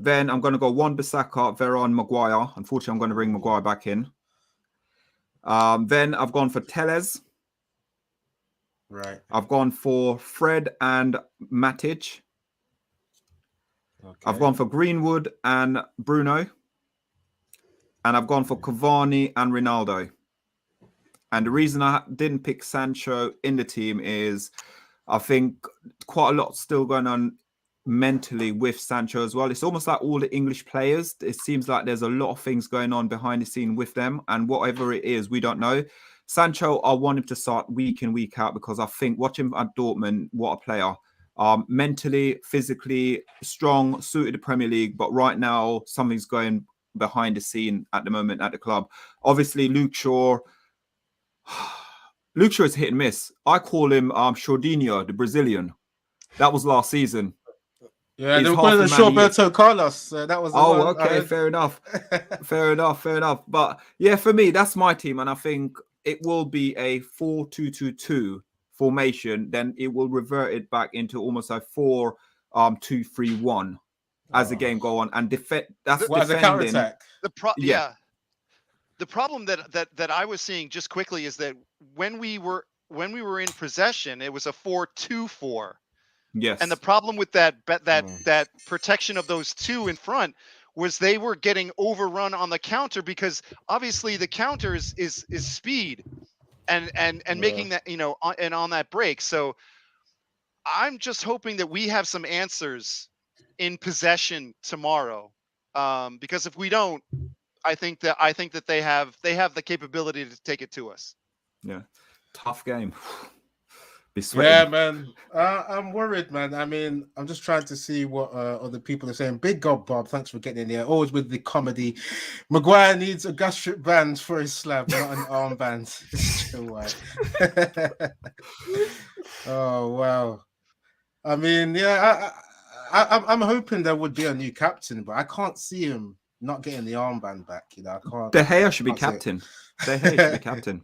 Then I'm going to go Wan-Bissaka, Varane, Maguire. Unfortunately, I'm going to bring Maguire back in. Then I've gone for Tellez. Right. I've gone for Fred and Matic. Okay. I've gone for Greenwood and Bruno. And I've gone for Cavani and Ronaldo. And the reason I didn't pick Sancho in the team is I think quite a lot still going on mentally with Sancho as well. It's almost like all the English players. It seems like there's a lot of things going on behind the scene with them. And whatever it is, we don't know. Sancho, I want him to start week in, week out because I think watching him at Dortmund, what a player. Mentally, physically strong, suited the Premier League. But right now, something's going behind the scene at the moment at the club. Obviously, Luke Shaw is hit and miss. I call him Shordinho, the Brazilian. That was last season. Yeah, they were calling him Roberto Carlos. That was okay, fair enough. Fair enough. But yeah, for me, that's my team. And I think it will be a 4-2-2-2 formation. Then it will revert it back into almost a 4-2-3-1 as the game go on. And defend. That's as a counter attack. The problem that I was seeing just quickly is that when we were in possession, it was a 4-2-4. Yes. And the problem with that protection of those two in front was they were getting overrun on the counter, because obviously the counter is speed and making that, and on that break. So I'm just hoping that we have some answers in possession tomorrow, because if we don't, I think that they have the capability to take it to us. Yeah, tough game. Be Yeah, sweating. man. I'm worried, man. I mean, I'm just trying to see what other people are saying. Big God, Bob. Thanks for getting in here. Always with the comedy. Maguire needs a gastric band for his slab, not an armband. It's too white. Oh wow. I mean, yeah. I'm hoping there would be a new captain, but I can't see him not getting the armband back. I can't. De Gea should be can't see it. captain. De Gea should be captain.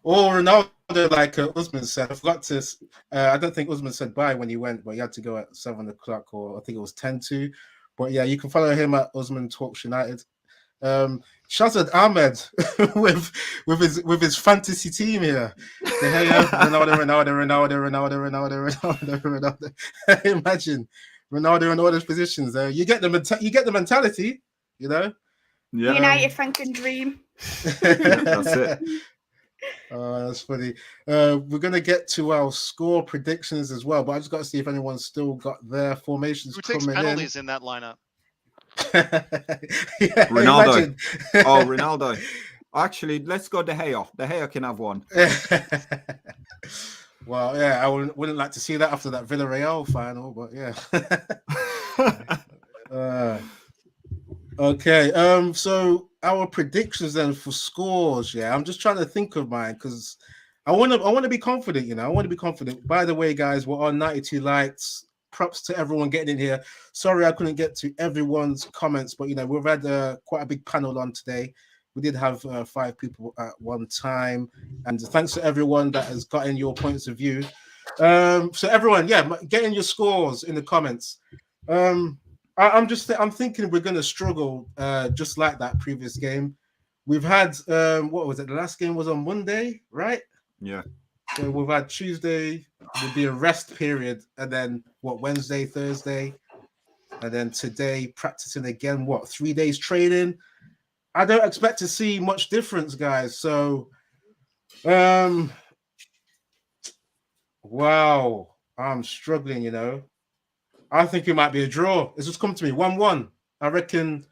Or Ronaldo, like Usman said. I forgot to. I don't think Usman said bye when he went, but he had to go at 7:00, or I think it was 10 to. But yeah, you can follow him at Usman Talks United. Shazad Ahmed with his fantasy team here. Ronaldo. Imagine Ronaldo in all those positions. There, you get the mentality, Yeah. United Frank and Dream. That's it. That's funny. We're gonna get to our score predictions as well, but I just got to see if anyone's still got their formations. Who takes coming penalties in that lineup? Yeah, Ronaldo. imagine. Oh, Ronaldo. Actually, let's go De Gea. De Gea can have one. Well, yeah, I wouldn't like to see that after that Villarreal final, but yeah. Okay. So our predictions then for scores. Yeah, I'm just trying to think of mine because I want to be confident. I want to be confident. By the way, guys, we're on 92 likes. Props to everyone getting in here. Sorry I couldn't get to everyone's comments, but we've had quite a big panel on today. We did have 5 people at one time, and thanks to everyone that has gotten your points of view. So everyone, get in your scores in the comments. I'm thinking we're going to struggle just like that previous game. We've had what was it? The last game was on Monday, right? Yeah. So we've had Tuesday would be a rest period, and then Wednesday, Thursday, and then today practicing again. 3 days training. I don't expect to see much difference, guys. So, wow, I'm struggling. I think it might be a draw. It's just come to me 1-1. I reckon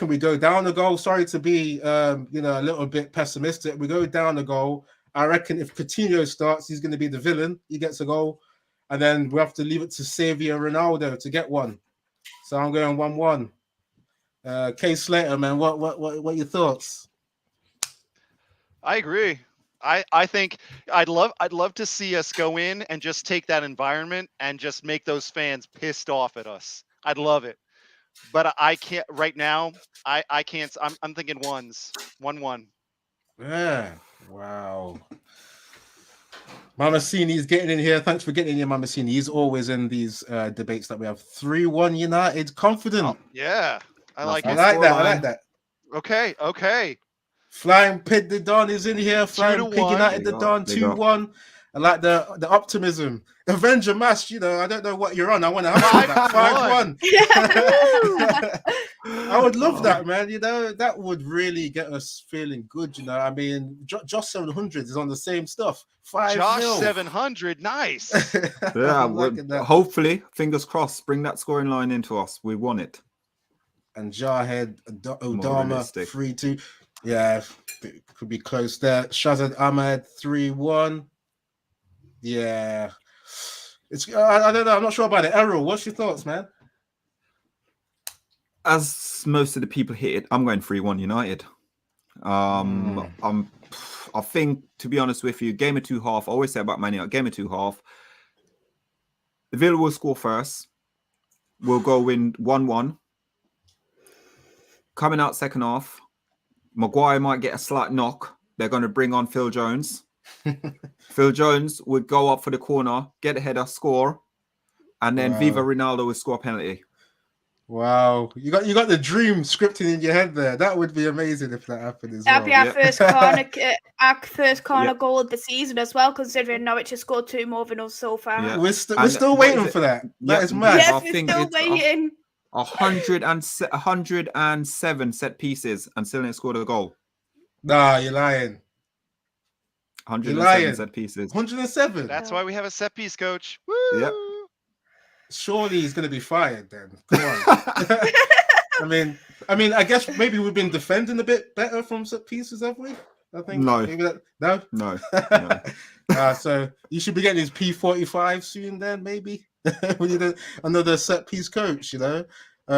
we go down a goal. Sorry to be a little bit pessimistic. We go down a goal. I reckon if Coutinho starts, he's going to be the villain. He gets a goal, and then we have to leave it to Xavier Ronaldo to get one. So I'm going 1-1. K Slater, man, what your thoughts? I agree. I think I'd love to see us go in and just take that environment and just make those fans pissed off at us. I'd love it, but I can't right now. I can't. I'm thinking 1-1. Yeah. Wow. Mamasini's getting in here. Thanks for getting in here, Mamasini. He's always in these debates that we have. 3-1 United. Confident. Oh, yeah. I like I like that. Okay. Flying Pig the Don is in here. Flying Pig 2-1. United the Don 2-1. I like the optimism. Avenger Mash, I don't know what you're on. I want to have that 5-1. I would love that, man. That would really get us feeling good. I mean, Josh 700 is on the same stuff. 5-0. Josh 700, nice. Yeah, hopefully, fingers crossed, bring that scoring line into us. We won it. And Jarhead Odama 3-2. Yeah, it could be close there. Shazad Ahmed 3-1. Yeah, it's I don't know. I'm not sure about it. Errol, what's your thoughts, man? As most of the people hit it, I'm going 3-1 United. I think, to be honest with you, game of 2 half. I always say about Man United, game of 2 half. The Villa will score first. We'll go in 1-1. Coming out second half, Maguire might get a slight knock. They're going to bring on Phil Jones. Phil Jones would go up for the corner, get a header, score, and then Viva Ronaldo would score a penalty. Wow, you got the dream scripting in your head there. That would be amazing if that happened as That'd well. be our first corner goal of the season as well, considering Norwich has scored 2 more than us so far. Yeah. We're still waiting for that. That is mad. Yes, we're still waiting. 107 set pieces and still didn't score a goal. Nah, you're lying. 107 set pieces. 107. That's why we have a set piece coach. Woo! Yep. Surely he's going to be fired then. Come on. I mean, I guess maybe we've been defending a bit better from set pieces, have we? I think No. Maybe no. No. So you should be getting his P45 soon. Then maybe we need another set piece coach. You know,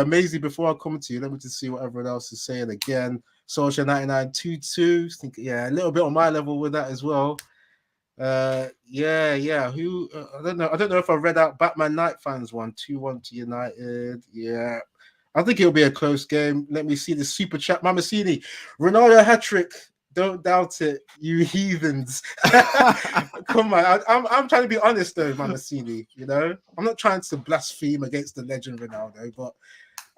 Maisie. Before I come to you, let me just see what everyone else is saying again. Solskjaer 9922. Think a little bit on my level with that as well. Yeah. Who? I don't know if I read out Batman Knight fans one 2-1 to United. Yeah. I think it'll be a close game. Let me see the super chat. Mamasini, Ronaldo hat-trick. Don't doubt it, you heathens. Come on. I'm trying to be honest though, Mamasini. You know, I'm not trying to blaspheme against the legend Ronaldo, but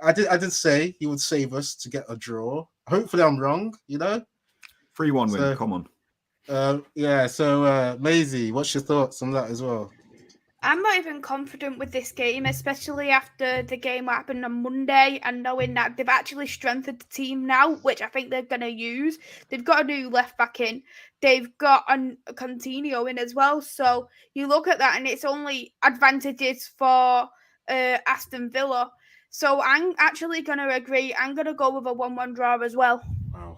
I did say he would save us to get a draw. Hopefully I'm wrong, you know. 3-1 win, come on. So Maisie, what's your thoughts on that as well? I'm not even confident with this game, especially after the game that happened on Monday and knowing that they've actually strengthened the team now, which I think they're going to use. They've got a new left back in. They've got a Coutinho in as well. So you look at that and it's only advantages for Aston Villa. So I'm actually going to agree. I'm going to go with a 1-1 draw as well. Wow.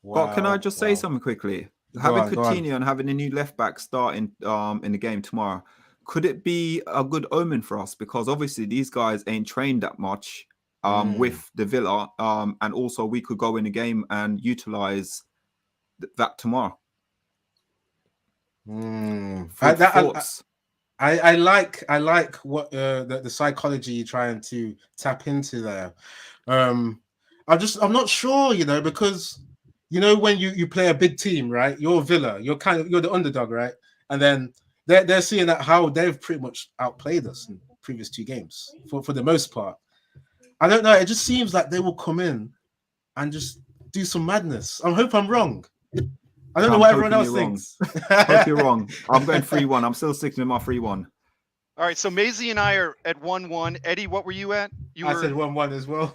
But can I just say something quickly? Having Coutinho and having a new left back starting in the game tomorrow, could it be a good omen for us? Because obviously these guys ain't trained that much with the Villa, and also we could go in the game and utilize that tomorrow. I like what the psychology you're trying to tap into there. I'm not sure, you know, because you know when you play a big team, right? You're Villa, you're the underdog, right? And then they're seeing that how they've pretty much outplayed us in the previous two games for the most part. I don't know. It just seems like they will come in and just do some madness. I hope I'm wrong. I don't know what everyone else thinks. Hope you're wrong. I'm going 3-1. I'm still sticking with my 3-1. All right, so Maisie and I are at 1-1. Eddie, what were you at? I said 1-1 as well.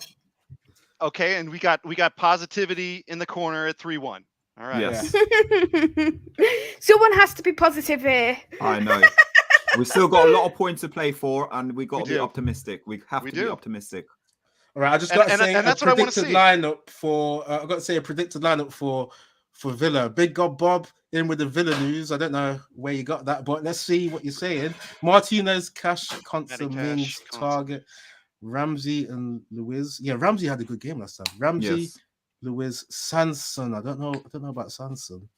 Okay, and we got positivity in the corner at 3-1. All right. Yes. Someone has to be positive here. I know. We've still got a lot of points to play for, and we got to be optimistic. We have to be optimistic. All right, I just got to say that's what I want to see. Lineup for. I got to say a predicted lineup for Villa. Big God Bob in with the Villa news. I don't know where you got that, but let's see what you're saying. Martinez, Cash, Consa, Mings, Target. Ramsey and Luiz. Yeah, Ramsey had a good game last time. Ramsey, Luiz, Sanson. I don't know about Sanson.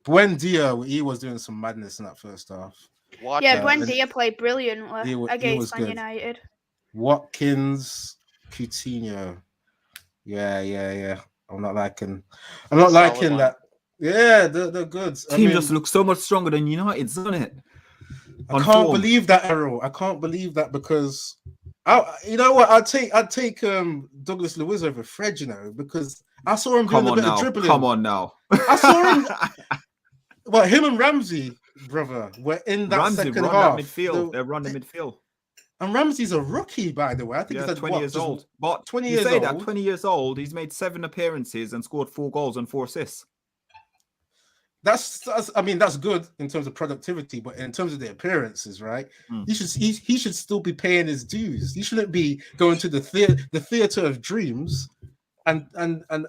Buendia, he was doing some madness in that first half. Buendia played brilliantly against Man United. Watkins, Coutinho. Yeah. I'm not liking that. Yeah, they're good. Team just looks so much stronger than United's, doesn't it? I can't believe that, Errol. I can't believe that because you know what? I'd take Douglas Luiz over Fred, you know, because I saw him doing a bit of dribbling. Come on now. I saw him. Well, him and Ramsey, brother, were in that second half. They're running midfield. And Ramsey's a rookie, by the way. I think he's 20 years old. But 20 years old. That 20 years old, he's made 7 appearances and scored 4 goals and 4 assists. That's good in terms of productivity, but in terms of the appearances, right? He should still be paying his dues. He shouldn't be going to the theater of dreams and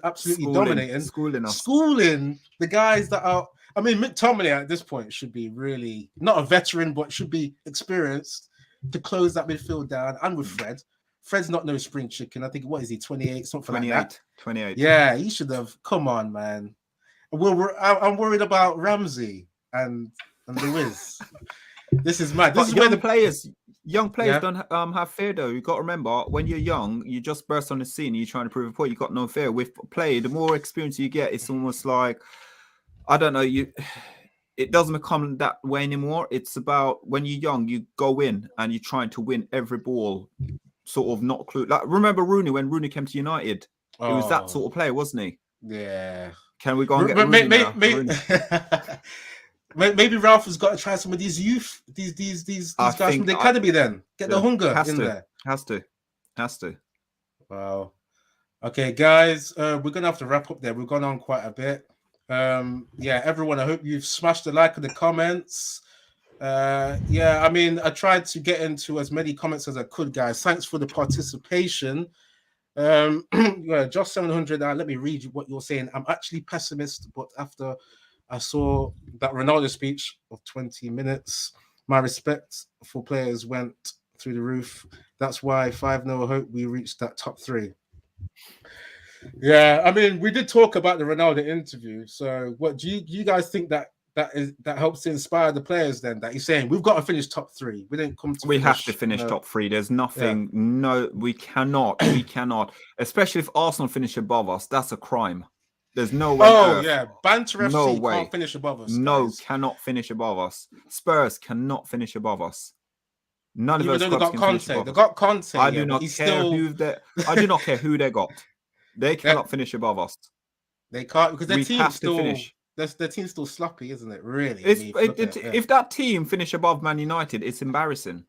absolutely dominating, schooling the guys that are. I mean, McTominay at this point should be really not a veteran, but should be experienced to close that midfield down. And with Fred's not no spring chicken. I think what is he 28, something 28, like that. 28. Yeah, he should have. Come on, man. I'm worried about Ramsey and Luiz. This is mad. This is young players don't have fear though. You got to remember when you're young, you just burst on the scene. And you're trying to prove a point. You got no fear. With play, the more experience you get, it's almost like I don't know. It doesn't become that way anymore. It's about when you're young, you go in and you're trying to win every ball. Sort of not clue. Like remember Rooney when Rooney came to United. He was that sort of player, wasn't he? Yeah. Can we go and get Rooney maybe Ralph has got to try some of these youth, these guys from the academy. Then get the hunger in there. Has to. Has to. Wow. Okay, guys, we're gonna have to wrap up there. We've gone on quite a bit. Yeah, everyone, I hope you've smashed the like in the comments. Yeah, I mean, I tried to get into as many comments as I could, guys. Thanks for the participation. Yeah, Josh 700. Let me read you what you're saying. I'm actually pessimist, but after I saw that Ronaldo speech of 20 minutes, my respect for players went through the roof. That's why 5-0 hope we reached that top 3. Yeah, I mean, we did talk about the Ronaldo interview. So, what do you guys think that helps to inspire the players? Then that he's saying we've got to finish top 3. We didn't come to. We have to finish top 3. There's nothing. Yeah. No, we cannot. We cannot. Especially if Arsenal finish above us, that's a crime. There's no way. Oh yeah, Banter FC no way. Can't finish above us. No, guys. Cannot finish above us. Spurs cannot finish above us. None of Even those clubs can Conte. finish above They us. got Conte. I do not care who they. I do not care who they got. They cannot finish above us. They can't because their team's still finish. Their team's still sloppy, isn't it? Really. If that team finish above Man United, it's embarrassing.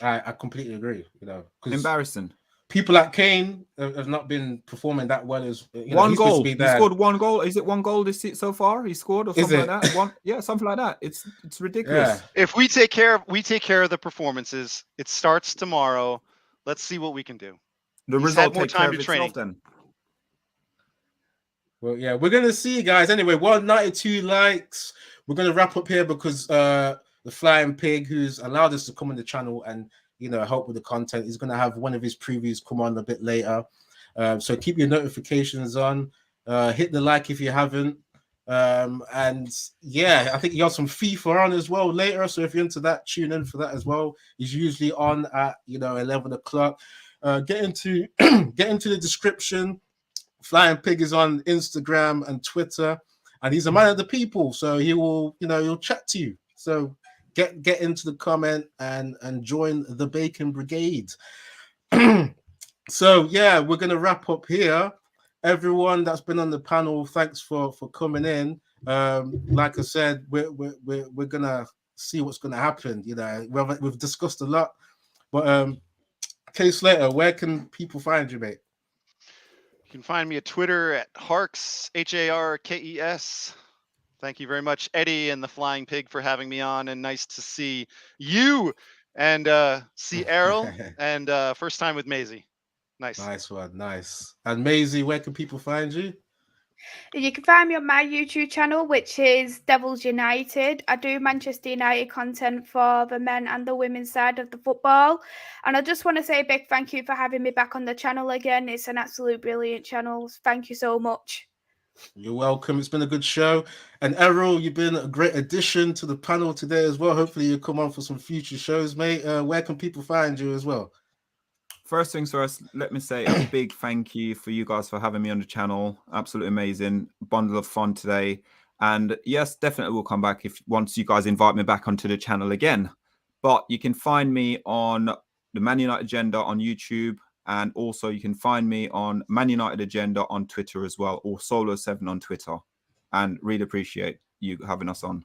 I completely agree. You know, embarrassing. People like Kane have not been performing that well as one goal. He scored 1 goal. Is it 1 goal this season so far? He scored or something like that. Yeah, something like that. It's ridiculous. Yeah. If we take care of the performances, it starts tomorrow. Let's see what we can do. The result takes care of itself then. Well, yeah, we're gonna see, guys. Anyway, 192 likes. We're gonna wrap up here because the Flying Pig, who's allowed us to come on the channel and help with the content, is gonna have one of his previews come on a bit later. So keep your notifications on. Hit the like if you haven't. And yeah, I think you got some FIFA on as well later. So if you're into that, tune in for that as well. He's usually on at 11 o'clock. Get into the description. Flying Pig is on Instagram and Twitter, and he's a man of the people, so he will, he'll chat to you. So get into the comment and join the Bacon Brigade. So yeah, we're gonna wrap up here. Everyone that's been on the panel, thanks for coming in. Like I said, we're gonna see what's gonna happen. We've discussed a lot, but K Slater, where can people find you, mate? You can find me at Twitter at Harkes, Harkes. Thank you very much, Eddie and the Flying Pig, for having me on, and nice to see you and see Errol, and first time with Maisie. Nice one, nice. And Maisie, where can people find you? You can find me on my YouTube channel, which is Devils United. I do Manchester United content for the men and the women's side of the football. And I just want to say a big thank you for having me back on the channel again. It's an absolute brilliant channel. Thank you so much. You're welcome. It's been a good show. And Errol, you've been a great addition to the panel today as well. Hopefully you'll come on for some future shows, mate. Where can people find you as well? First things first, let me say a big thank you for you guys for having me on the channel. Absolutely amazing. Bundle of fun today. And yes, definitely we'll come back once you guys invite me back onto the channel again. But you can find me on the Man United Agenda on YouTube. And also you can find me on Man United Agenda on Twitter as well, or Solo7 on Twitter. And really appreciate you having us on.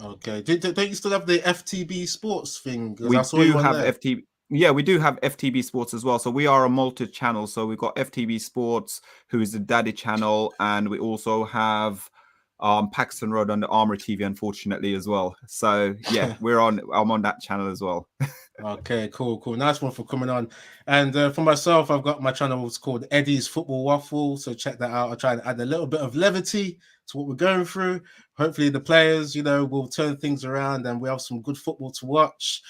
Okay. Don't you still have the FTB Sports thing? We do have FTB. Yeah, we do have FTB Sports as well. So we are a multi-channel. So we've got FTB Sports, who is the daddy channel. And we also have Paxton Road on the Armory TV, unfortunately, as well. So yeah, I'm on that channel as well. Okay, cool. Nice one for coming on. And for myself, I've got my channel. It's called Eddie's Football Waffle. So check that out. I'll try and add a little bit of levity to what we're going through. Hopefully the players, will turn things around and we have some good football to watch.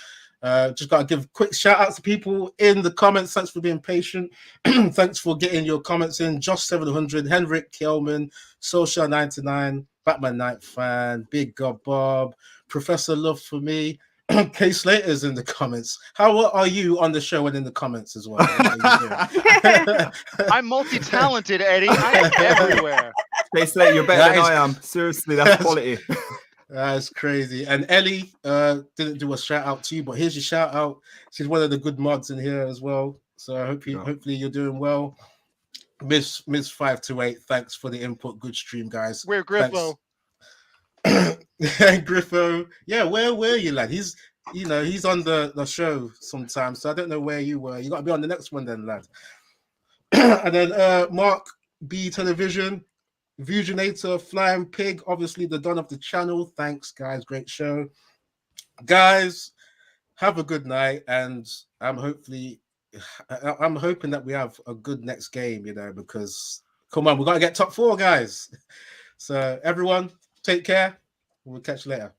Just got to give quick shout out to people in the comments. Thanks for being patient. Thanks for getting your comments in. Josh 700, Henrik Kelman, Social 99, Batman Night Fan, Big God Bob, Professor Love for Me. K Slater's in the comments. How are you on the show and in the comments as well? I'm multi-talented, Eddie. I'm everywhere. K Slater, you're better than I am. Seriously, that's quality. That's crazy. And Ellie didn't do a shout out to you, but here's your shout out. She's one of the good mods in here as well. So I hope hopefully you're doing well. Miss 528, thanks for the input. Good stream, guys. Where Griffo? Griffo, yeah, where were you, lad? you know, he's on the show sometimes, so I don't know where you were. You got to be on the next one then, lad. And then Mark B Television, Vusionator, Flying Pig, obviously the Don of the channel. Thanks, guys. Great show. Guys, have a good night, and I'm hoping that we have a good next game, you know, because come on, we got to get top 4, guys. So everyone, take care. We'll catch you later.